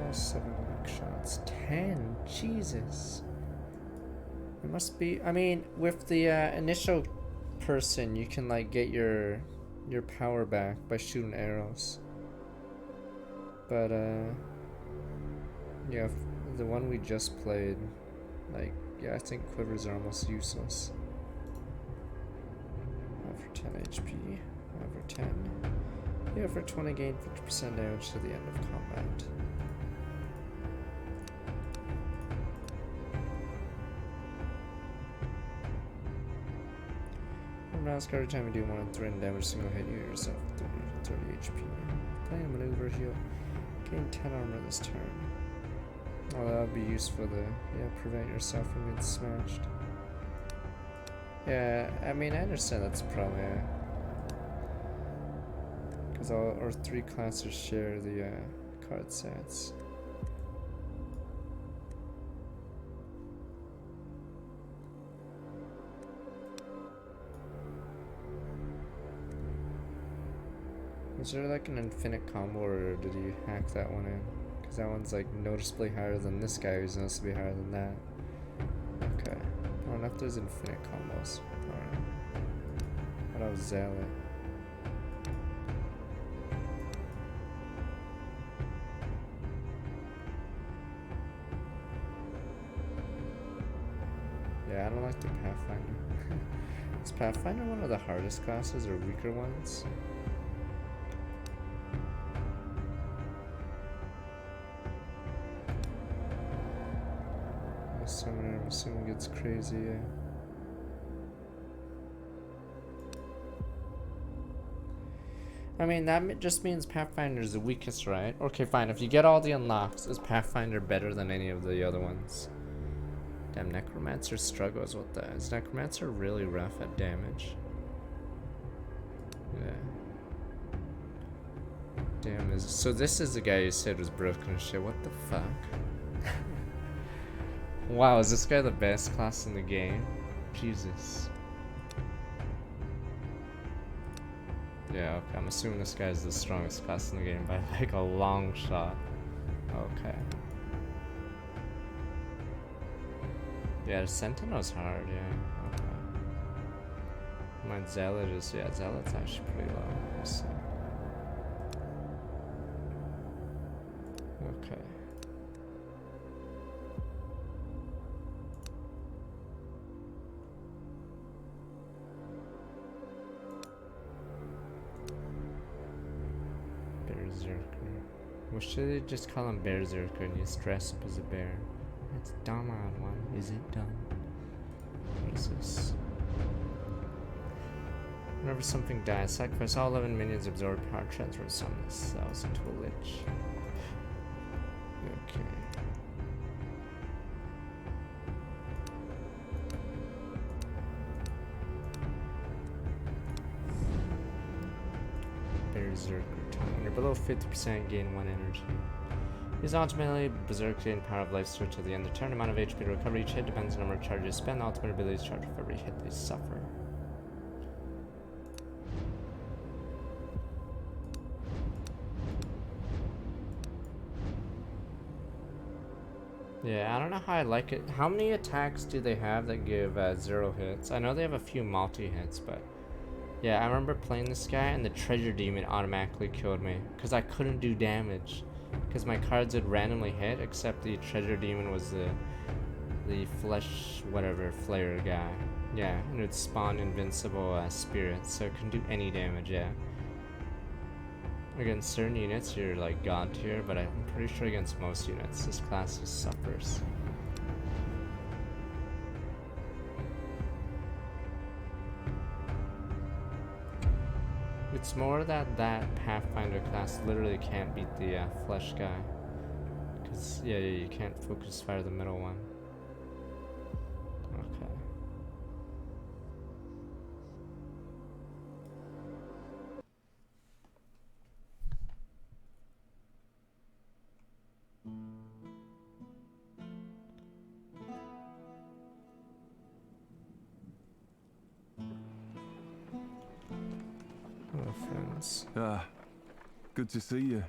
Oh, 7 weak shots. 10. Jesus. It must be. I mean, with the initial person, you can like get your power back by shooting arrows. But yeah, the one we just played, like, yeah, I think quivers are almost useless. For 10 HP, over 10. Yeah, for 20 gain 50% damage to the end of combat. Mask every time you do more than 3 damage, single hit you yourself 30 HP. Playing a maneuver heal. Gain 10 armor this turn. Oh, that would be useful to prevent yourself from getting smashed. Yeah, I mean, I understand that's probably because all our 3 classes share the card sets. Is there like an infinite combo, or did you hack that one in? Because that one's like noticeably higher than this guy, who's supposed to be higher than that. Okay. I don't know if there's infinite combos. Alright. What about Zealot? Yeah, I don't like the Pathfinder. Is Pathfinder one of the hardest classes or weaker ones? Summoner, I'm assuming it's crazy, yeah. I mean, that just means Pathfinder is the weakest, right? Okay, fine. If you get all the unlocks, is Pathfinder better than any of the other ones? Damn, Necromancer struggles with that. Is Necromancer really rough at damage? Yeah. Damn, so this is the guy you said was broken and shit. What the fuck? Wow, is this guy the best class in the game? Jesus. Yeah, okay, I'm assuming this guy's the strongest class in the game by like a long shot. Okay. Yeah, the Sentinel's hard, yeah. Okay. My Zealot is, yeah, Zealot's actually pretty low. Let's see. Okay. Berserker. Well, should they just call him Berserker and he's dressed up as a bear? That's dumb, odd one. Is it dumb? What is this? Whenever something dies, sacrifice all 11 minions, absorb power, transfer summon cells into a lich. Okay. Berserker time. When you're below 50%, gain 1 energy. Is ultimately Berserker gain power of life switch at the end. The turn amount of HP to recover each hit depends on the number of charges spent. Ultimate abilities charge for every hit they suffer. Yeah, I don't know how I like it. How many attacks do they have that give 0 hits? I know they have a few multi-hits, but yeah, I remember playing this guy and the treasure demon automatically killed me because I couldn't do damage because my cards would randomly hit, except the treasure demon was the flesh whatever flayer guy. Yeah, and it would spawn invincible spirits, so it couldn't do any damage. Yeah. Against certain units, you're like god tier, but I'm pretty sure against most units, this class just suffers. It's more that Pathfinder class literally can't beat the flesh guy. Because, yeah, you can't focus fire the middle one. Okay. Hello, friends. Ah, good to see you.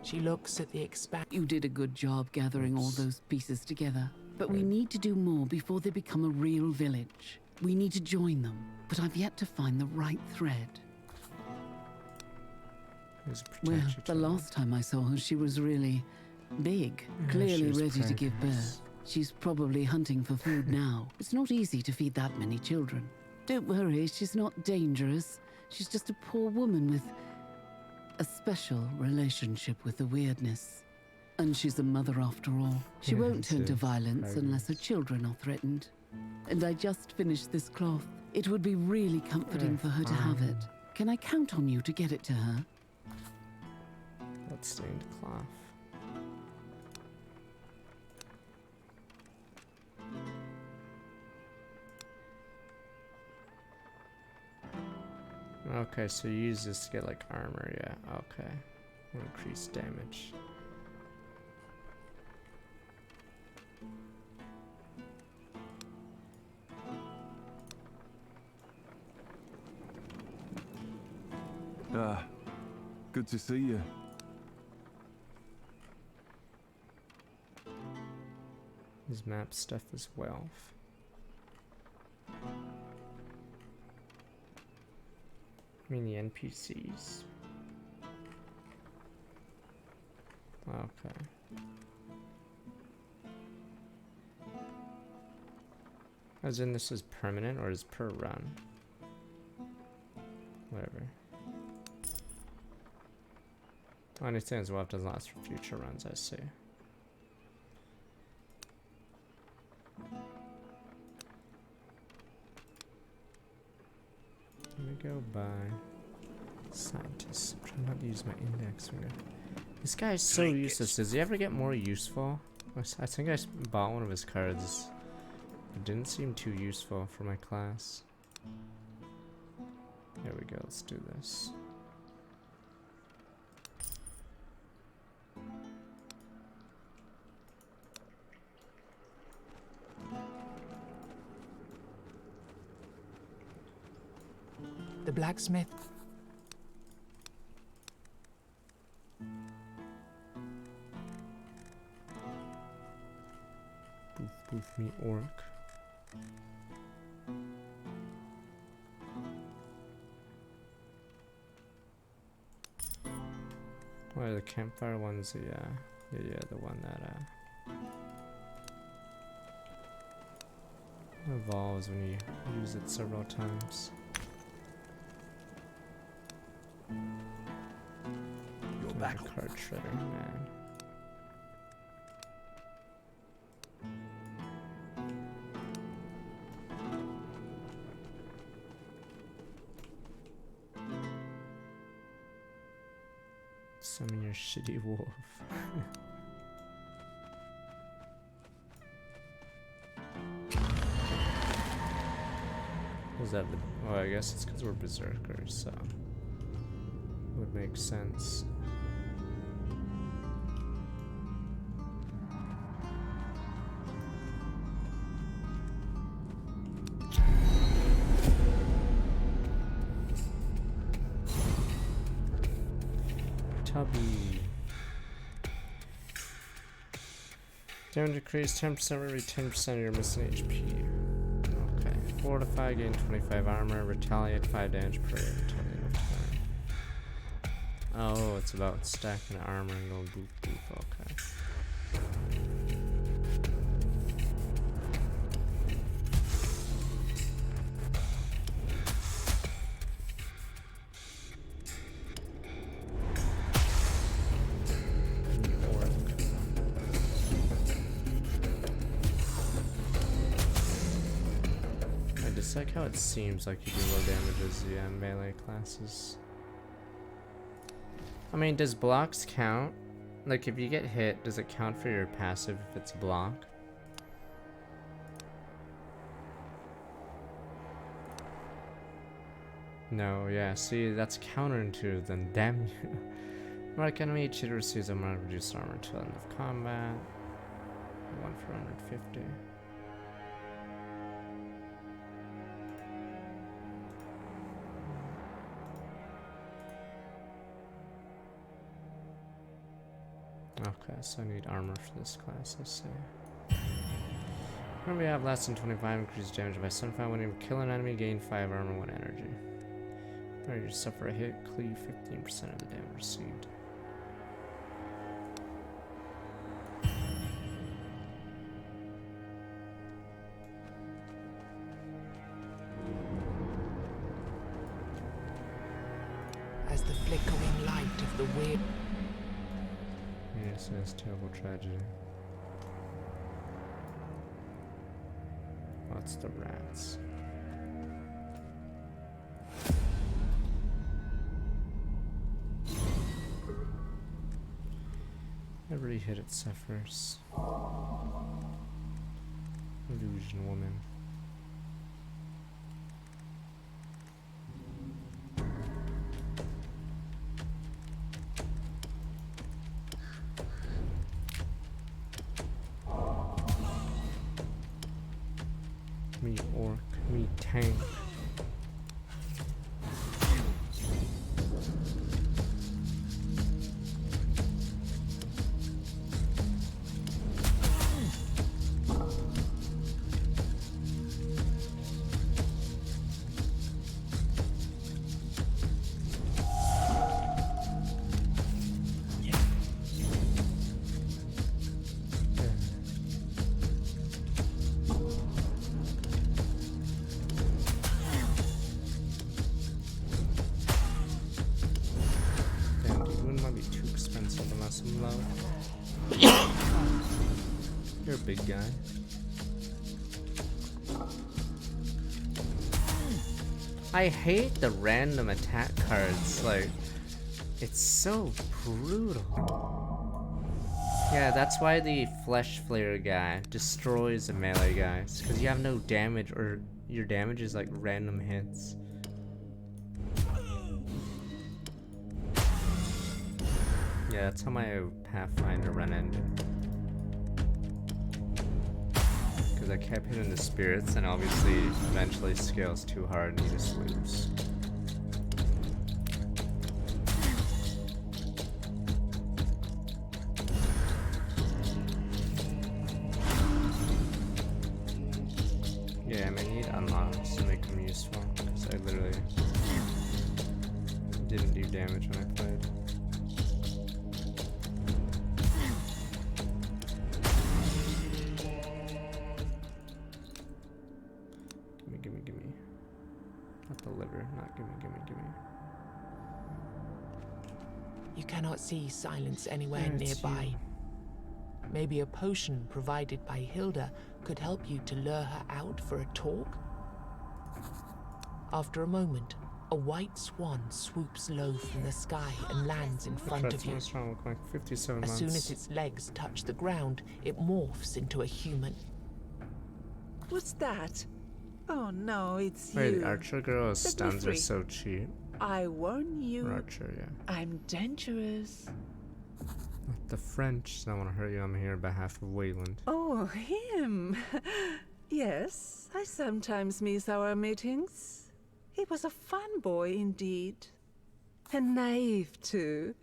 She looks at the expanse. You did a good job gathering all those pieces together. But we need to do more before they become a real village. We need to join them, but I've yet to find the right thread. Well, the last time I saw her, she was really big, clearly ready to give birth. She's probably hunting for food now. It's not easy to feed that many children. Don't worry, she's not dangerous. She's just a poor woman with a special relationship with the weirdness. And she's a mother after all. She won't turn to violence unless her children are threatened. And I just finished this cloth. It would be really comforting for her to have it. Can I count on you to get it to her? Bloodstained cloth. Okay, so you use this to get like armor, yeah, okay. Increase damage. Ah, good to see you. His map stuff is wealth. I mean the NPCs. Okay. As in this is permanent or is per run? Whatever. I understand as wealth doesn't last for future runs, I see. Let me go by scientists. I'm trying not to use my index finger. This guy is so useless. Does he ever get more useful? I think I bought one of his cards. It didn't seem too useful for my class. There we go. Let's do this. The blacksmith. Boof boof me orc. Oh, the campfire one's the the one that evolves when you use it several times. You're back. Card shredder, man. Summon your shitty wolf. Was that the... Well, I guess it's because we're berserkers, so... It would make sense. Tubby. Damage decrease 10% every 10% of your missing HP. Okay. Fortify, gain 25 armor, retaliate 5 damage per until the end of turn. Oh, it's about stacking armor and going boop boop, okay. It's like how it seems like you do low damage as the melee classes. I mean, does blocks count? Like, if you get hit, does it count for your passive if it's a block? No, yeah, see, that's counterintuitive, then damn you. Mark enemy, each hit receives a amount of reduced armor until end of combat. 1 for 150. Okay, so I need armor for this class, let's see. Whenever we have less than 25, increase damage by 75. When you kill an enemy, gain 5 armor, 1 energy. Or you suffer a hit, cleave 15% of the damage received. As the flickering light of the weird... Yes, it's terrible tragedy. What's the rats? Every hit it suffers. Illusion woman. Me orc, me tank. You're a big guy. I hate the random attack cards, like, it's so brutal. Yeah, that's why the Flesh Flare guy destroys the melee guys, because you have no damage, or your damage is like random hits. Yeah, that's how my Pathfinder run ended. Because I kept hitting the spirits, and obviously eventually scales too hard and you just lose. Yeah, I may need unlocks to make them useful, because I literally didn't do damage when I played. Not the liver. Not gimme. You cannot see Silence anywhere nearby. Maybe a potion provided by Hilda could help you to lure her out for a talk? After a moment, a white swan swoops low from the sky and lands in front of you. As soon as its legs touch the ground, it morphs into a human. What's that? Oh no, it's Wait, you. the Archer girl's stands are so cheap. I warn you. Archer, yeah. I'm dangerous. Not the French. I don't want to hurt you. I'm here on behalf of Wayland. Oh, him. Yes, I sometimes miss our meetings. He was a fun boy indeed. And naive too.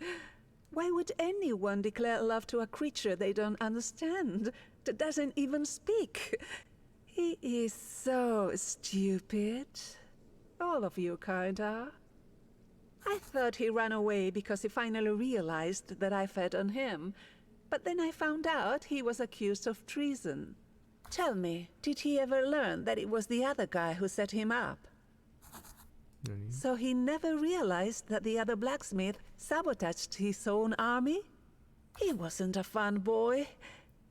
Why would anyone declare love to a creature they don't understand, that doesn't even speak? He is so stupid. All of you kind are. I thought he ran away because he finally realized that I fed on him. But then I found out he was accused of treason. Tell me, did he ever learn that it was the other guy who set him up? So he never realized that the other blacksmith sabotaged his own army? He wasn't a fun boy.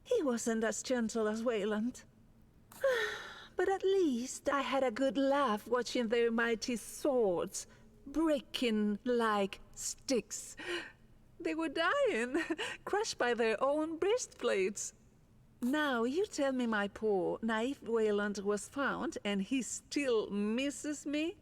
He wasn't as gentle as Wayland. But at least I had a good laugh watching their mighty swords breaking like sticks. They were dying, crushed by their own breastplates. Now you tell me my poor, naive Wayland was found and he still misses me?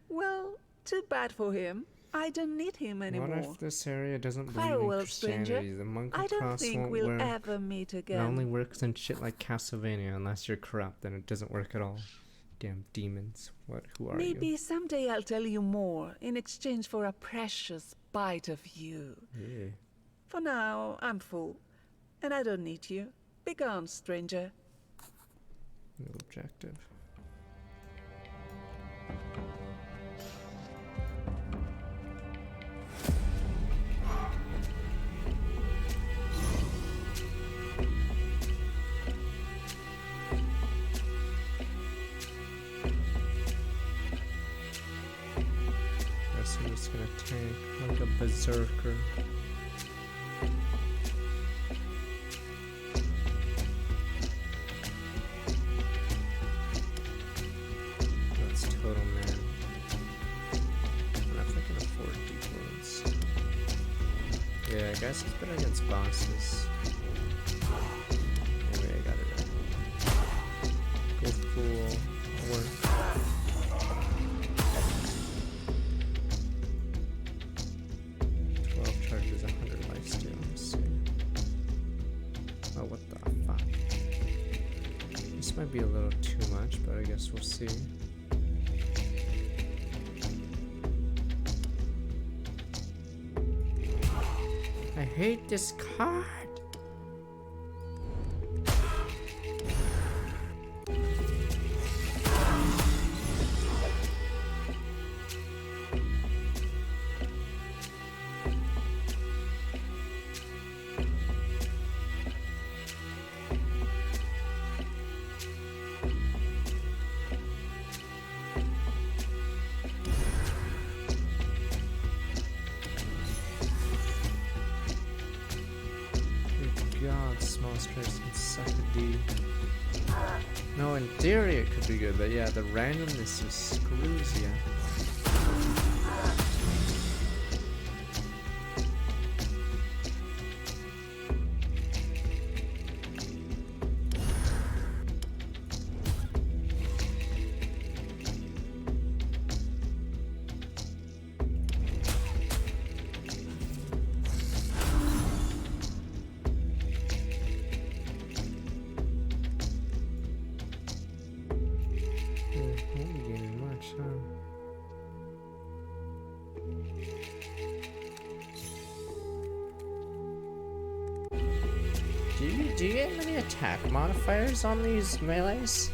Well, too bad for him. I don't need him anymore. What if this area doesn't believe Farewell, in Christianity? stranger. The monkey I don't class think won't we'll work. ever meet again. It only works in shit like Castlevania. Unless you're corrupt, then it doesn't work at all. Damn demons. What? Who are Maybe you? someday I'll tell you more in exchange for a precious bite of you. Yeah. For now, I'm full, and I don't need you. Be gone, stranger. No objective. I'm just gonna tank like a berserker. That's total man. I don't know if I can afford defense. Yeah, I guess it's better against bosses. Anyway, I got it right. Go full work. Charges 100 life steal. Let's see. Oh, what the fuck? This might be a little too much, but I guess we'll see. I hate this card. God, small stress can suck a D. No, in theory it could be good, but yeah, the randomness just screws you. Do you get many attack modifiers on these melees?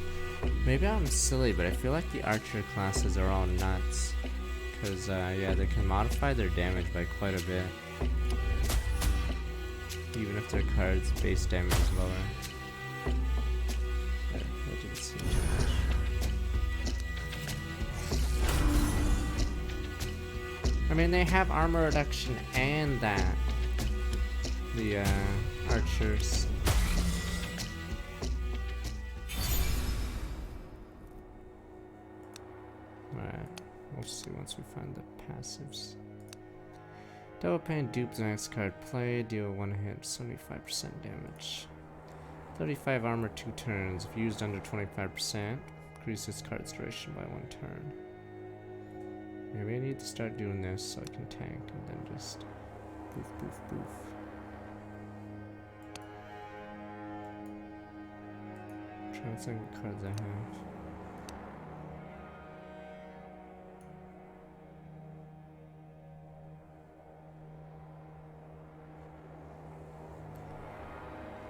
Maybe I'm silly, but I feel like the archer classes are all nuts. Because, yeah, they can modify their damage by quite a bit. Even if their card's base damage is lower. That didn't seem too much. I mean, they have armor reduction and that. The archers. Alright, we'll see once we find the passives. Double pain dupes the next card play, deal 1 hit, 75% damage. 35 armor 2 turns. If used under 25%, increase this card's duration by 1 turn. Maybe I need to start doing this so I can tank and then just boof, boof, boof. I'm trying to think what cards I have.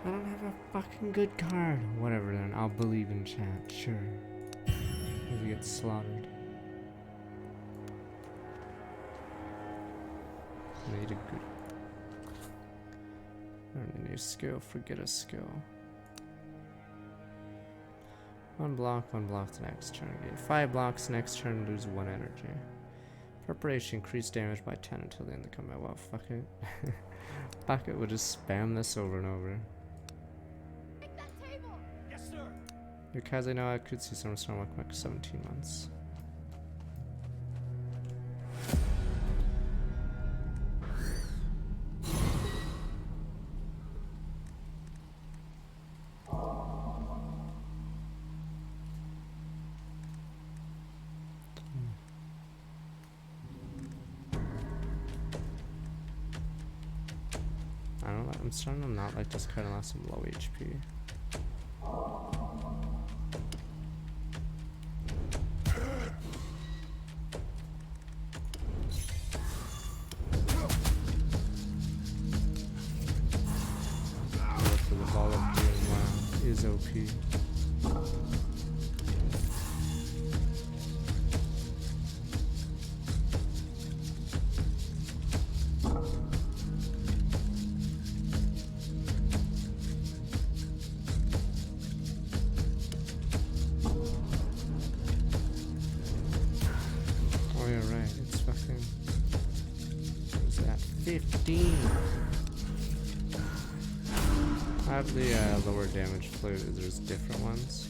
I don't have a fucking good card. Whatever then, I'll believe in chat, sure. If we get slaughtered. Need a good. I don't need a skill, forget a skill. One block the next turn. Gain 5 blocks next turn, lose 1 energy. Preparation, increase damage by 10 until the end of the combat. Well, fuck it. Fuck it, we'll just spam this over and over. Take that table. Yes, sir. Because I know I could see some storm like 17 months. I'm starting to not like this card unless I'm low HP. For the ball up here, wow, is OP. Oh yeah, right, it's fucking... What is that? 15! I have the lower damage flute, there's different ones.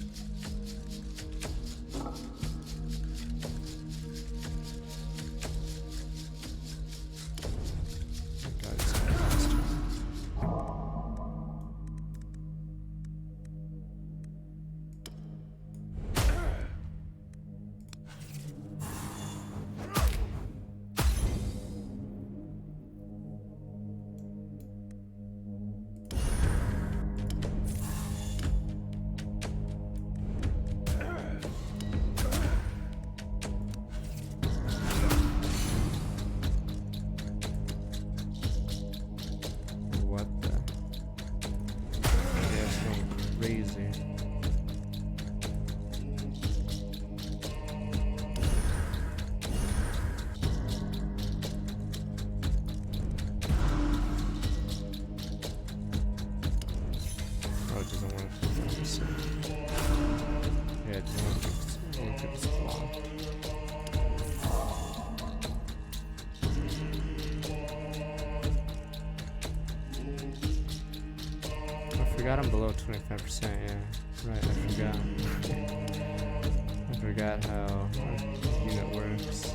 I forgot I'm below 25%, yeah. Right, I forgot. I forgot how our unit works.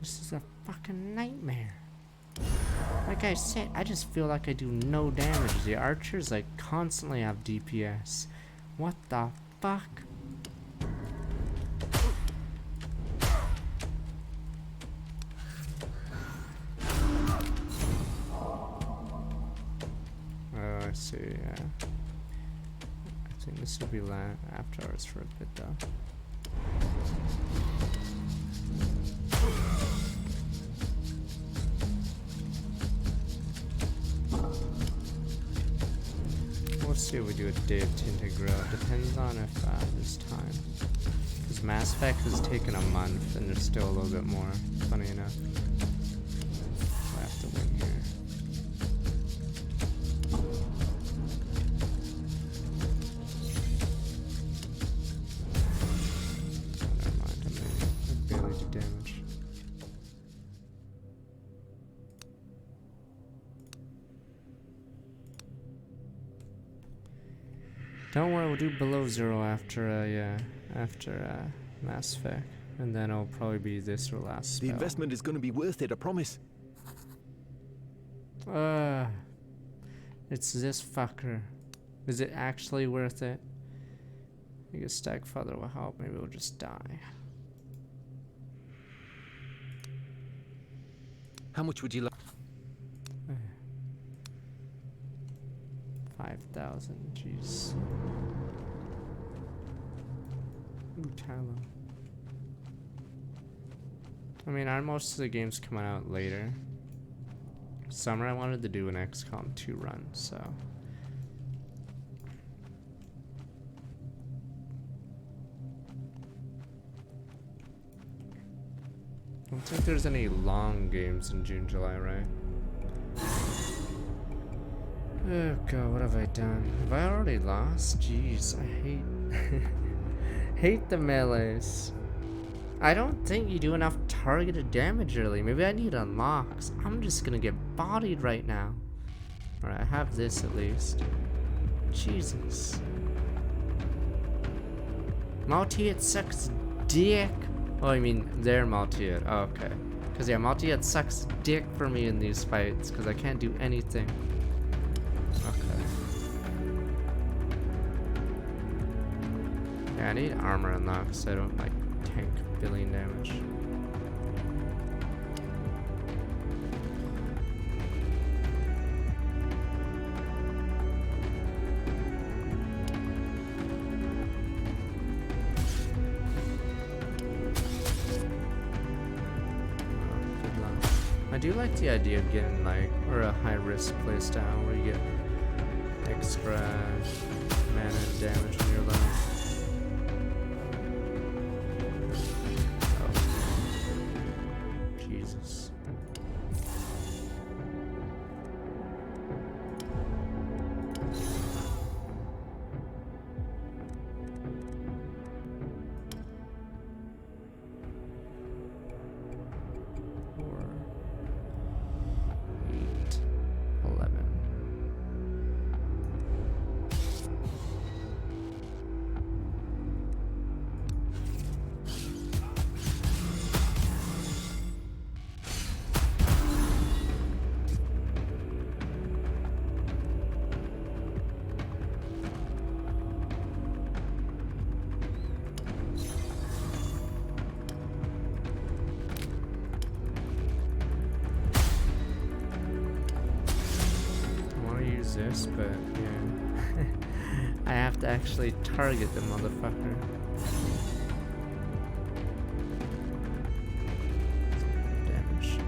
This is a fucking nightmare. Like I said, I just feel like I do no damage. The archers like constantly have DPS. What the fuck? see, yeah. I think this will be after ours for a bit though. We'll see if we do a day of Tainted Grail. Depends on if there's time. Because Mass Effect has taken a month and there's still a little bit more, funny enough. I have to win here. Oh, never mind, I barely do damage. Don't worry, we'll do below 0 after Mass Effect, and then it'll probably be this or last spell. The investment is going to be worth it, I promise. It's this fucker. Is it actually worth it? I guess Stag Father will help. Maybe we'll just die. How much would you like? 5,000, jeez. Ooh, Talon. I mean, aren't most of the games coming out later? Summer, I wanted to do an XCOM 2 run, so. I don't think there's any long games in June, July, right? Oh god, what have I done? Have I already lost? Jeez, I hate hate the melees. I don't think you do enough targeted damage early. Maybe I need unlocks. I'm just gonna get bodied right now. Alright, I have this at least. Jesus. Multi-hit sucks dick. Oh, I mean, they're multi-hit. Oh, okay. Because yeah, multi-hit sucks dick for me in these fights because I can't do anything. Okay. Yeah, I need armor unlocked so I don't like tank billion damage. I do like the idea of getting like, or a high risk playstyle where you get extra mana and damage when you're low. Oh. Jesus. This, but yeah. I have to actually target the motherfucker. Damage.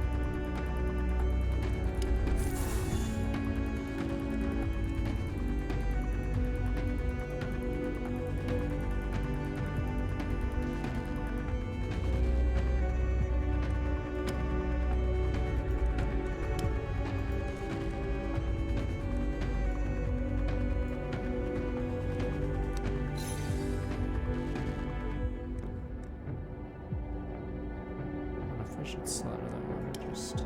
I should slaughter that one just.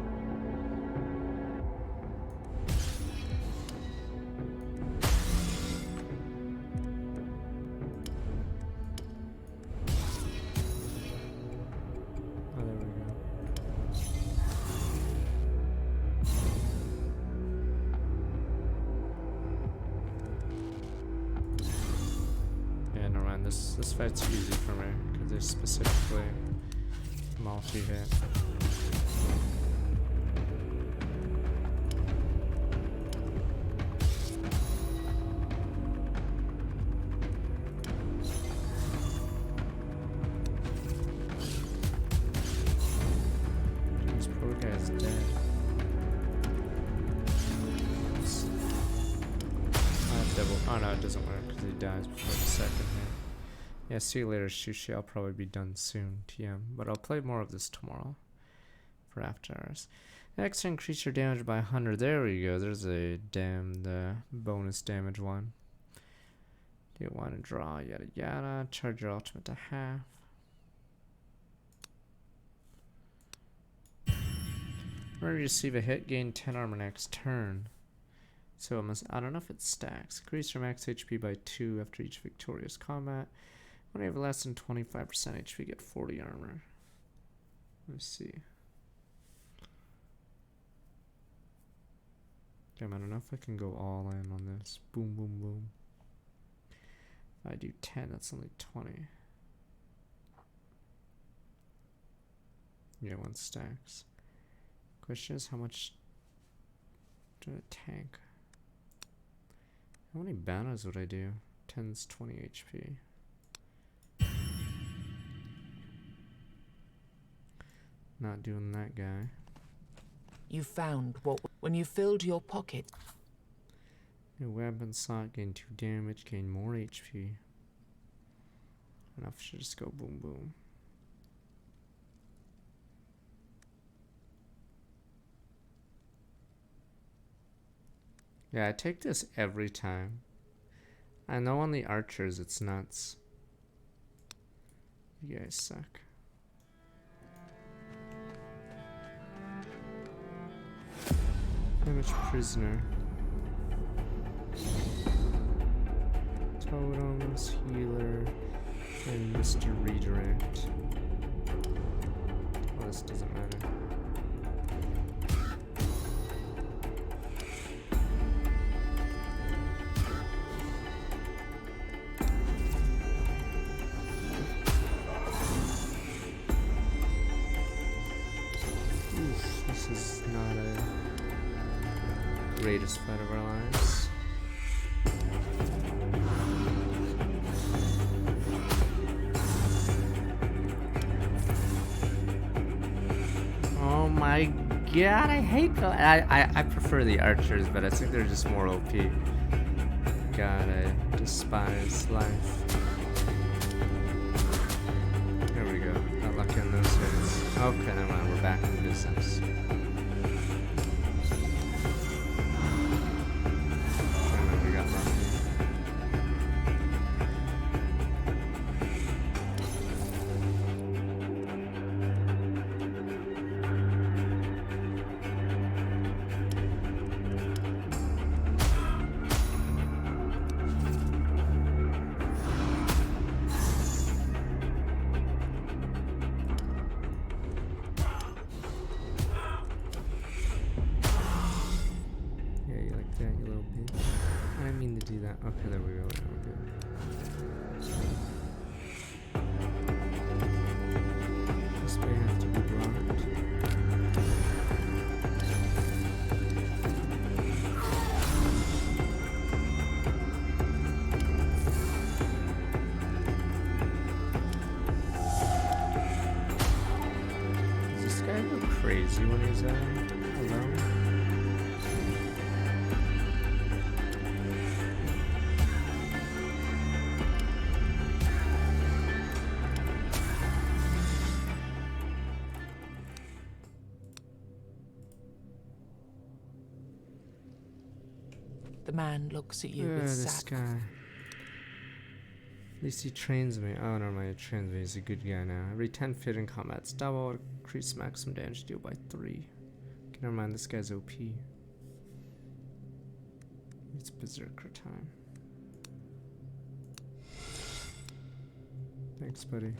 Oh, there we go. Yeah, no man, this fight's easy for me because they're specifically multi-hit. Oh no, it doesn't work because he dies before the second hit. Yeah, see you later, Shushi. I'll probably be done soon, TM. But I'll play more of this tomorrow for after hours. Next, increase your damage by 100. There we go. There's a bonus damage one. Do you want to draw? Yada yada. Charge your ultimate to half. Whenever you receive a hit, gain 10 armor next turn. So it must, I don't know if it stacks. Increase your max HP by 2 after each victorious combat. When you have less than 25% HP, get 40 armor. Let's see. Damn, I don't know if I can go all in on this. Boom, boom, boom. If I do 10, that's only 20. Yeah, one stacks. Question is, how much do I tank? How many banners would I do? 10's 20 HP. Not doing that guy. You found what when you filled your pocket. New weapon slot, gain 2 damage, gain more HP. Enough should just go boom boom. Yeah, I take this every time. I know on the archers it's nuts. You guys suck. Damage prisoner. Totems, healer, and Mr. Redirect. Well, this doesn't matter. This is not a greatest fight of our lives. Oh my god, I hate the I prefer the archers, but I think they're just more OP. God, I despise life. There we go. Got lucky on those hits. Okay, never mind, we're back in business. Okay, there we go. This may have to be blocked. Does this guy go crazy when he's alone? The man looks at you with this sad. guy. At least he trains me. Oh, never mind, he trains me. He's a good guy now. Every 10 feet in combat, it's double. Increase maximum damage deal by 3. Okay, never mind, this guy's OP. It's berserker time. Thanks, buddy.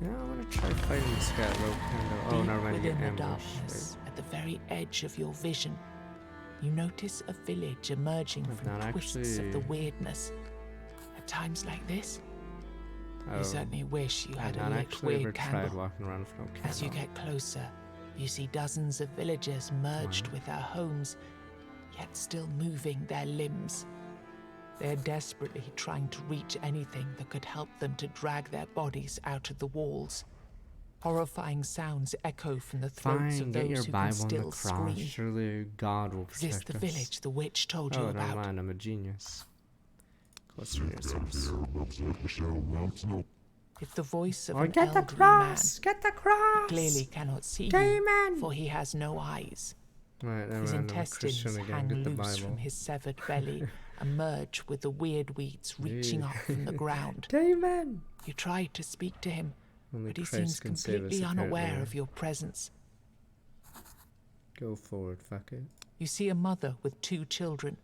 Yeah, I want to try fighting this guy at low candle. Oh, never mind, you get ambushed. At the very edge of your vision, you notice a village emerging from twists of the weirdness. At times like this, you certainly wish you had a lit weird candle. As you get closer, you see dozens of villagers merged with their homes, yet still moving their limbs. They're desperately trying to reach anything that could help them to drag their bodies out of the walls. Horrifying sounds echo from the throats of those who can still scream. Surely God will protect us. Is this the village the witch told you about? Oh, never mind, I'm a genius. Close to yourselves. If the voice of an elderly man, get the cross! He clearly cannot see you, for he has no eyes. Right, his intestines hang loose from his severed belly and merge with the weird weeds reaching up from the ground. Amen. You try to speak to him, but he Christ seems completely unaware of your presence. Go forward, fuck it. You see a mother with 2 children.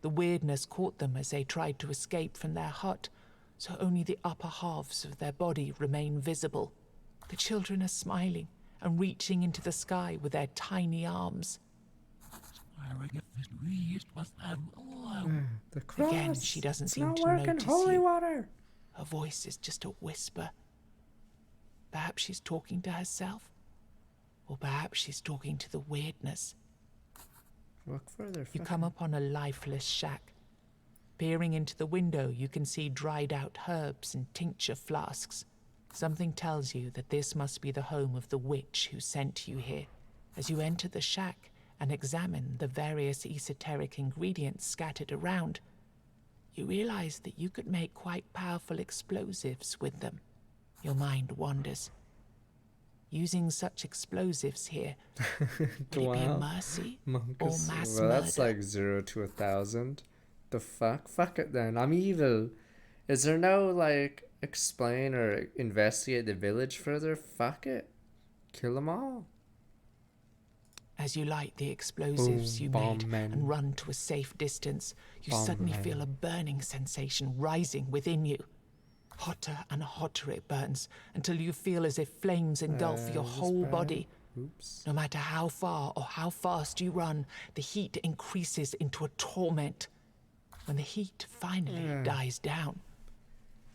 The weirdness caught them as they tried to escape from their hut, so only the upper halves of their body remain visible. The children are smiling and reaching into the sky with their tiny arms. The cross. Again, she doesn't seem to notice holy you. Water. Her voice is just a whisper. Perhaps she's talking to herself, or perhaps she's talking to the weirdness. Look further. You come upon a lifeless shack. Peering into the window, you can see dried out herbs and tincture flasks. Something tells you that this must be the home of the witch who sent you here. As you enter the shack and examine the various esoteric ingredients scattered around, you realize that you could make quite powerful explosives with them. Your mind wanders. Using such explosives here, would it be mercy or mass well, that's murder? like 0 to 1,000. The fuck? Fuck it then. I'm evil. Is there no, like, explain or investigate the village further? Fuck it. Kill them all. As you light the explosives you made and run to a safe distance, you suddenly feel a burning sensation rising within you. Hotter and hotter it burns until you feel as if flames engulf your whole body. Oops. No matter how far or how fast you run, the heat increases into a torment. When the heat finally dies down,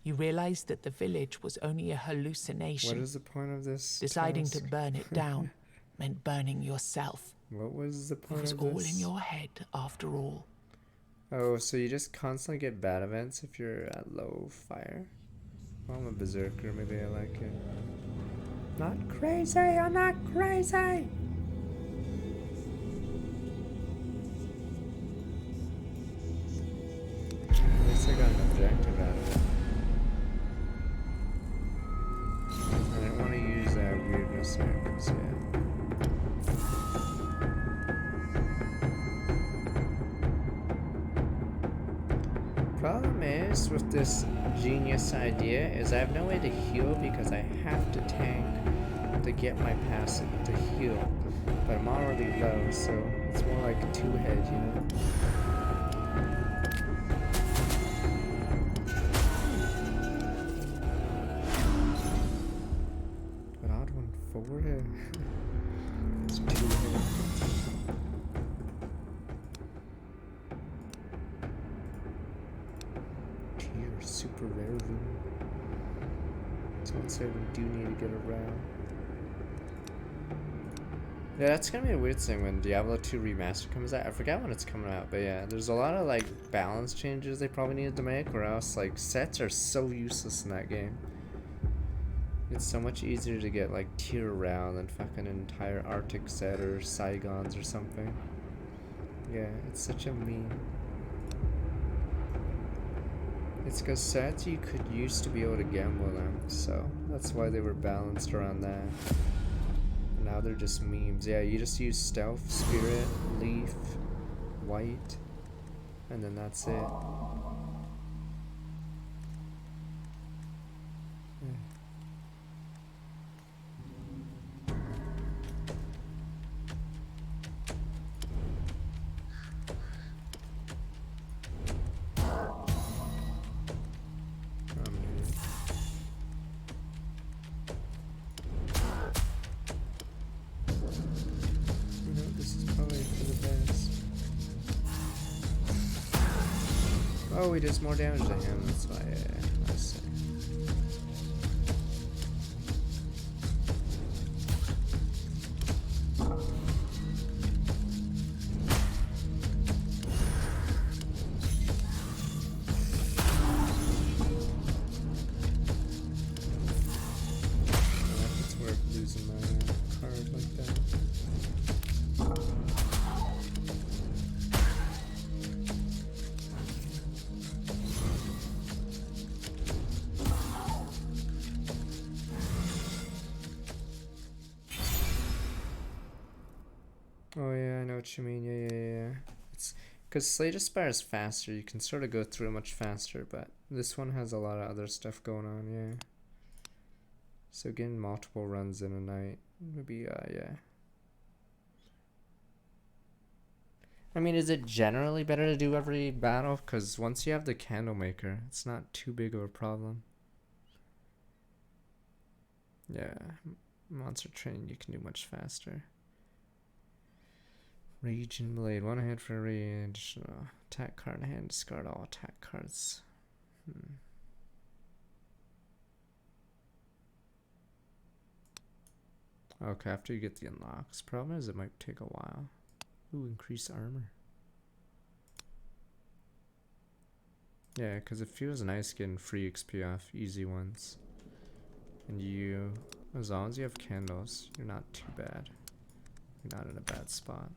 you realize that the village was only a hallucination. What is the point of this? Deciding to burn it down meant burning yourself. What was the point of this? It was all in your head, after all. Oh, so you just constantly get bad events if you're at low fire? Well, I'm a berserker, maybe I like it. Not crazy, I'm not crazy! At least I got an objective out of it. I didn't want to use that weirdness there, because yeah. Problem is with this genius idea is I have no way to heal because I have to tank to get my passive to heal, but I'm already low, so it's more like a 2-head, you know. An odd one, 4-head. It's 2-head. Super rare room. So let's say we do need to get around. Yeah, that's gonna be a weird thing when Diablo 2 Remastered comes out. I forgot when it's coming out, but yeah, there's a lot of like balance changes they probably needed to make, or else like sets are so useless in that game. It's so much easier to get like tier round than fucking an entire Arctic set or Saigons or something. Yeah, it's such a meme. It's because sets you could use to be able to gamble them, so that's why they were balanced around that. And now they're just memes. Yeah, you just use stealth, spirit, leaf, white, and then that's it. This is probably for the best. Oh, he does more damage to him. That's why. I see. Oh yeah, I know what you mean. Yeah. It's because Slay Spire is faster. You can sort of go through it much faster, but this one has a lot of other stuff going on. Yeah. So getting multiple runs in a night would be yeah. I mean, is it generally better to do every battle? Because once you have the Candlemaker, it's not too big of a problem. Yeah, Monster Train you can do much faster. Raging Blade, 1 hit for every additional attack card in hand, discard all attack cards. Okay, after you get the unlocks. Problem is it might take a while. Ooh, increase armor. Yeah, because it feels nice getting free XP off easy ones. And you, as long as you have candles, you're not too bad. You're not in a bad spot.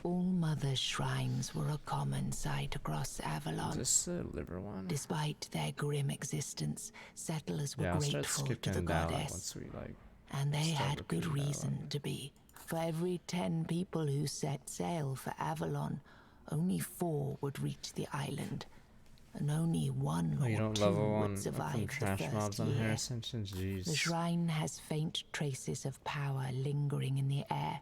All Mother's shrines were a common sight across Avalon. Is this the liver one? Despite their grim existence, settlers were yeah, grateful to the goddess. Once we, like, and they had good reason to be. For every 10 people who set sail for Avalon, only 4 would reach the island, and only 1 or 2 would survive the first year. Jeez. The shrine has faint traces of power lingering in the air.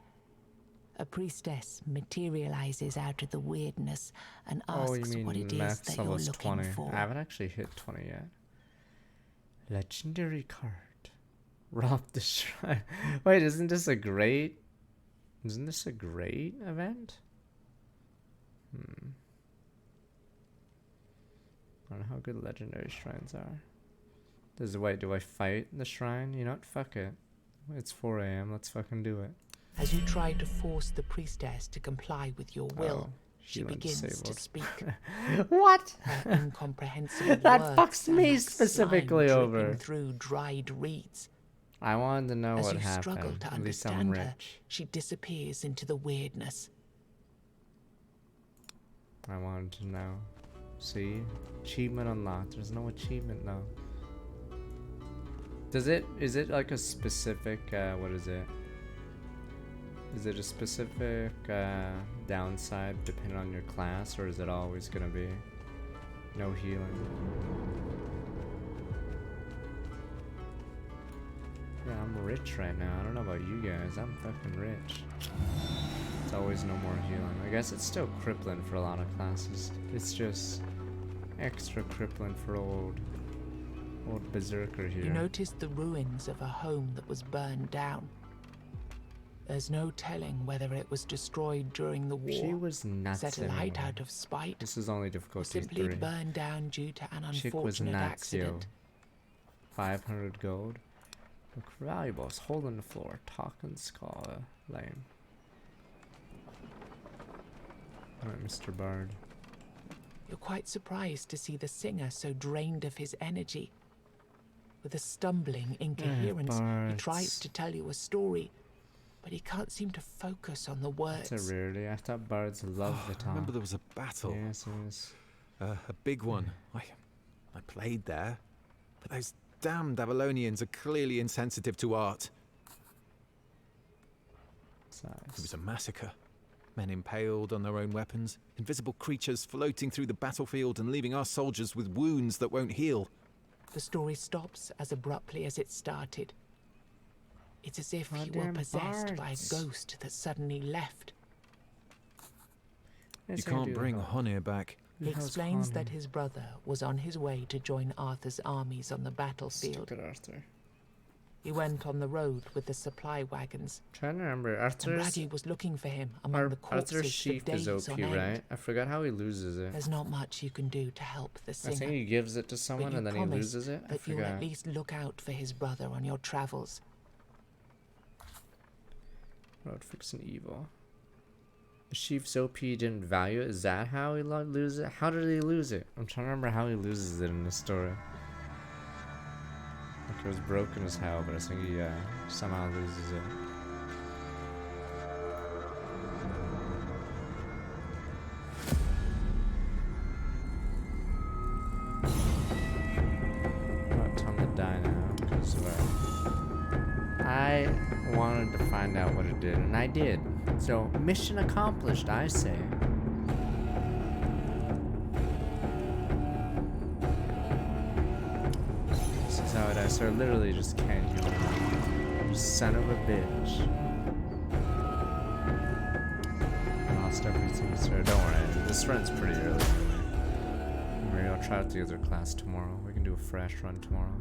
A priestess materializes out of the weirdness and asks what it is that you're looking 20. for. I haven't actually hit 20 yet. Legendary card. Rob the shrine. Wait, isn't this a great event? I don't know how good legendary shrines are. Do I fight the shrine? You know what? Fuck it. It's 4 AM. Let's fucking do it. As you try to force the priestess to comply with your will, she begins to speak. What? Her incomprehensible that words fucks me specifically over. Through dried reeds. I wanted to know what happened. As you struggle to understand her, she disappears into the weirdness. I wanted to know. See? Achievement unlocked. There's no achievement though. Is it like a specific, what is it? Is it a specific downside depending on your class, or is it always gonna be no healing? Yeah, I'm rich right now. I don't know about you guys. I'm fucking rich. It's always no more healing. I guess it's still crippling for a lot of classes. It's just extra crippling for old berserker here. You noticed the ruins of a home that was burned down. There's no telling whether it was destroyed during the war, she was nuts set alight out of spite, this is only difficulty or simply 3. burned down due to an Chick was unfortunate nuts, accident. Yo. 500 gold. Look valuables. Hole in the floor. Talking scholar. Lame. Alright, Mr. Bard. You're quite surprised to see the singer so drained of his energy. With a stumbling incoherence, he tries to tell you a story, but he can't seem to focus on the words. That's a rarity. I thought bards loved the talk. I remember there was a battle. Yes, yes. A big one. I played there. But those damned Avalonians are clearly insensitive to art. It was a massacre. Men impaled on their own weapons. Invisible creatures floating through the battlefield and leaving our soldiers with wounds that won't heal. The story stops as abruptly as it started. It's as if you were possessed by a ghost that suddenly left. You can't bring Honir back. He explains that his brother was on his way to join Arthur's armies on the battlefield. Stupid Arthur. He went on the road with the supply wagons. Trying to remember, And Raggy was looking for him among the corpses Arthur's for sheath days is OP, on end. right? I forgot how he loses it. There's not much you can do to help the singer. I think he gives it to someone and then he loses it. I that you'll forgot. at least look out for his brother on your travels. Road fixing evil. The sheath's OP didn't value it. Is that how he loses it? How did he lose it? I'm trying to remember how he loses it in the story. Like it was broken as hell, but I think he somehow loses it. About time to die now, because I wanted to find out what it did, and I did. So, mission accomplished, I say. This is how it is. So I literally just can't heal him. You son of a bitch. I lost everything, sir. Don't worry, this run's pretty early. Maybe I'll try out the other class tomorrow. We can do a fresh run tomorrow.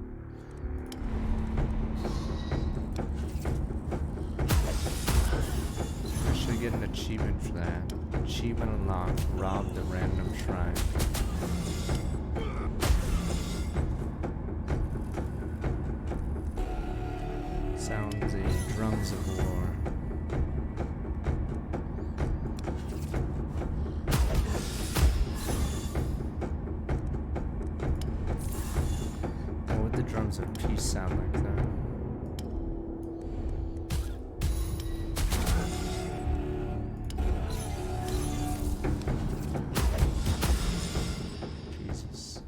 I should get an achievement for that. Achievement unlocked. Rob the random shrine. Sounds the drums of war. What would the drums of peace sound like that? Jesus.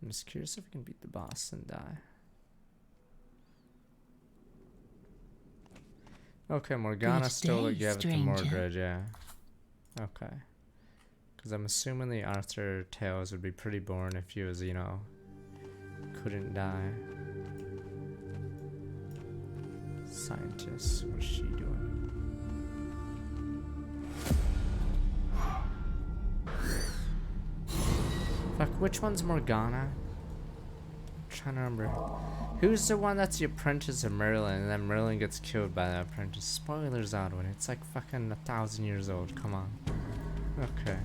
I'm just curious if I can beat the boss and die. Okay, Morgana stole it, gave it to Mordred, yeah. Okay. Because I'm assuming the Arthur tales would be pretty boring if he was, you know, couldn't die. Scientist, what's she doing? Fuck, which one's Morgana? I'm trying to remember. Who's the one that's the apprentice of Merlin and then Merlin gets killed by the apprentice? Spoilers out when it's like fucking 1,000 years old, come on. Okay.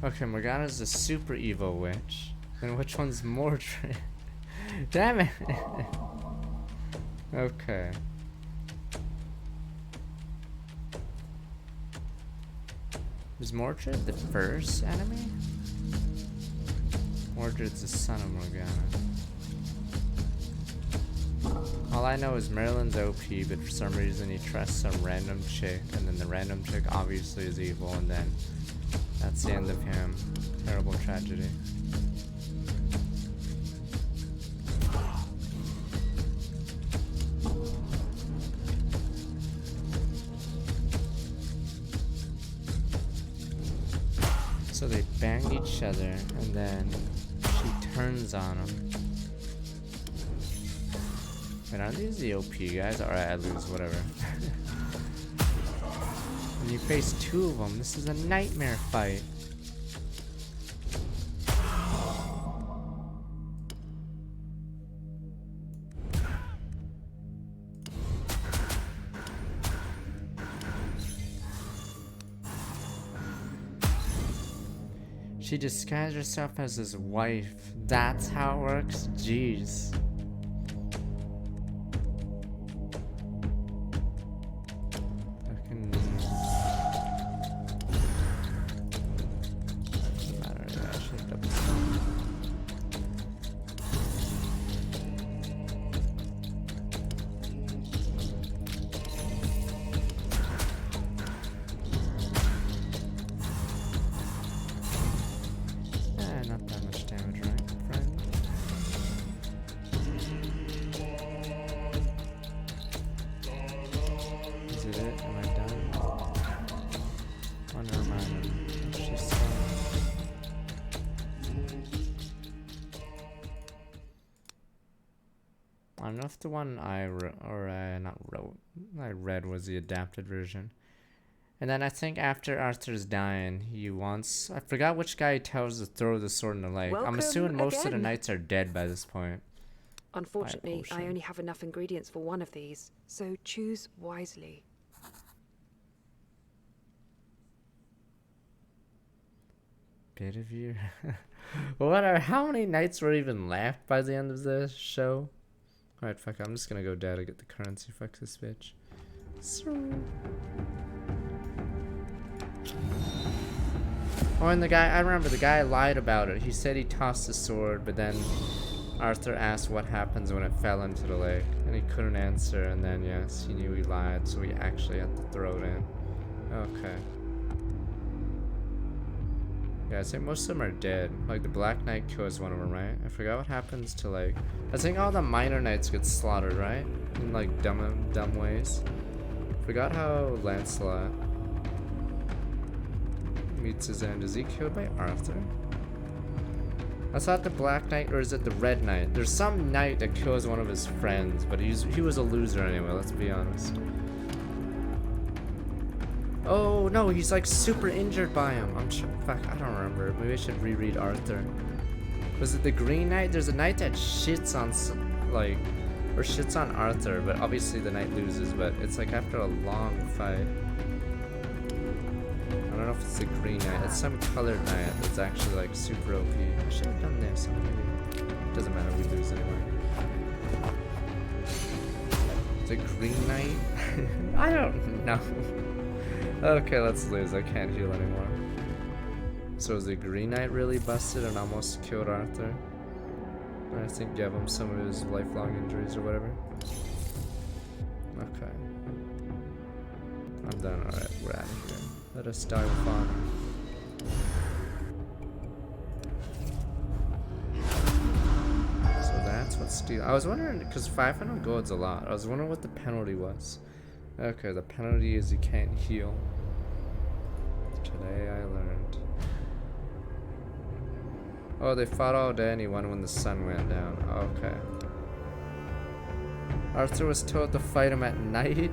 Okay, Morgana's the super evil witch. Then which one's Mordred? Damn it! Okay. Was Mordred the first enemy? Mordred's the son of Morgana. All I know is Merlin's OP, but for some reason he trusts some random chick, and then the random chick obviously is evil, and then that's the end of him. Terrible tragedy. So they bang each other, and then she turns on him. Wait, aren't these the OP guys? Alright, I lose, whatever. When you face two of them, this is a nightmare fight. She disguised herself as his wife. That's how it works? Jeez. I don't know if the one I read was the adapted version. And then I think after Arthur's dying, he wants... I forgot which guy he tells to throw the sword in the lake. I'm assuming most of the knights are dead by this point. Unfortunately, I only have enough ingredients for one of these, so choose wisely. Bit of you. Whatever. How many nights were even left by the end of the show? Alright, fuck. I'm just gonna go down to get the currency. Fuck this bitch. Oh, and the guy, I remember the guy lied about it. He said he tossed the sword, but then Arthur asked what happens when it fell into the lake, and he couldn't answer, and then, yes, he knew he lied, so he actually had to throw it in. Okay. Yeah, I think most of them are dead. Like, the Black Knight kills one of them, right? I forgot what happens to, like... I think all the minor knights get slaughtered, right? In, like, dumb ways. Forgot how Lancelot meets his end. Is he killed by Arthur? I thought the Black Knight, or is it the Red Knight? There's some knight that kills one of his friends, but he was a loser anyway, let's be honest. Oh no, he's like super injured by him. I'm sure, fuck, I don't remember. Maybe I should reread Arthur. Was it the Green Knight? There's a knight that shits on, like, or shits on Arthur, but obviously the knight loses, but it's like after a long fight. I don't know if it's the Green Knight. It's some colored knight that's actually like super OP. I should have done this. Maybe. Doesn't matter, we lose anyway. The Green Knight? I don't know. Okay, let's lose. I can't heal anymore. So is the Green Knight really busted and almost killed Arthur? Or I think gave him some of his lifelong injuries or whatever. Okay. I'm done. Alright, we're out of here. Let us die with honor. So that's what steal. I was wondering, because 500 gold's a lot. I was wondering what the penalty was. Okay, the penalty is you can't heal. Today I learned. Oh, they fought all day and he won when the sun went down. Okay. Arthur was told to fight him at night?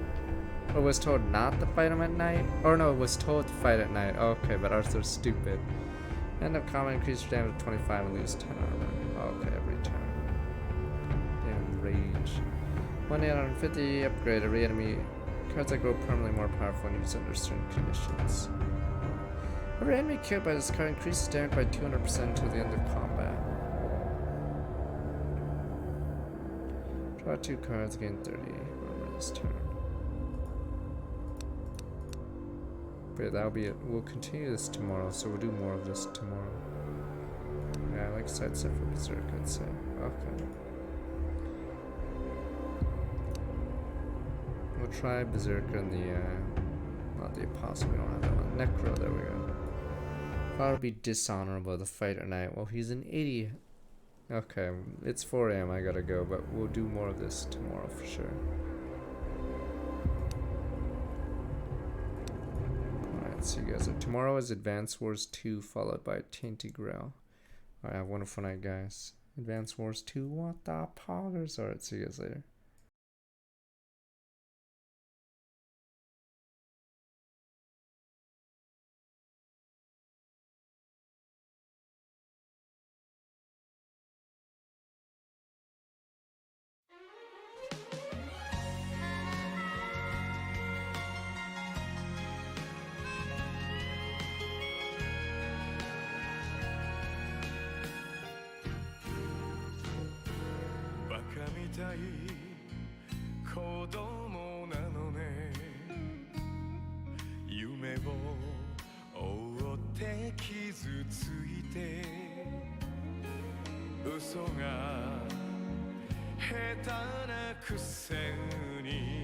Or was told not to fight him at night? Or no, was told to fight at night. Okay, but Arthur's stupid. End of combat, increase your damage to 25 and lose 10 armor. Okay, every turn. Damn rage. 1,850, upgrade every enemy. Cards that grow permanently more powerful when used under certain conditions. Every enemy killed by this card increases damage by 200% until the end of combat. Draw 2 cards, gain 30 armor this turn. But that'll be it. We'll continue this tomorrow, so we'll do more of this tomorrow. Yeah, I like side set for Berserk, I'd say. Okay. We'll try Berserker and the, not the Apostle, we don't have that one. Necro, there we go. Thought it'd be dishonorable to fight at night. Well, he's an idiot. Okay, it's 4 AM, I gotta go, but we'll do more of this tomorrow for sure. Alright, see you guys. Tomorrow is Advance Wars 2, followed by Tainted Grail. Alright, have a wonderful night, guys. Advance Wars 2, what the poggers? Alright, see you guys later. Usanga 下手なくせに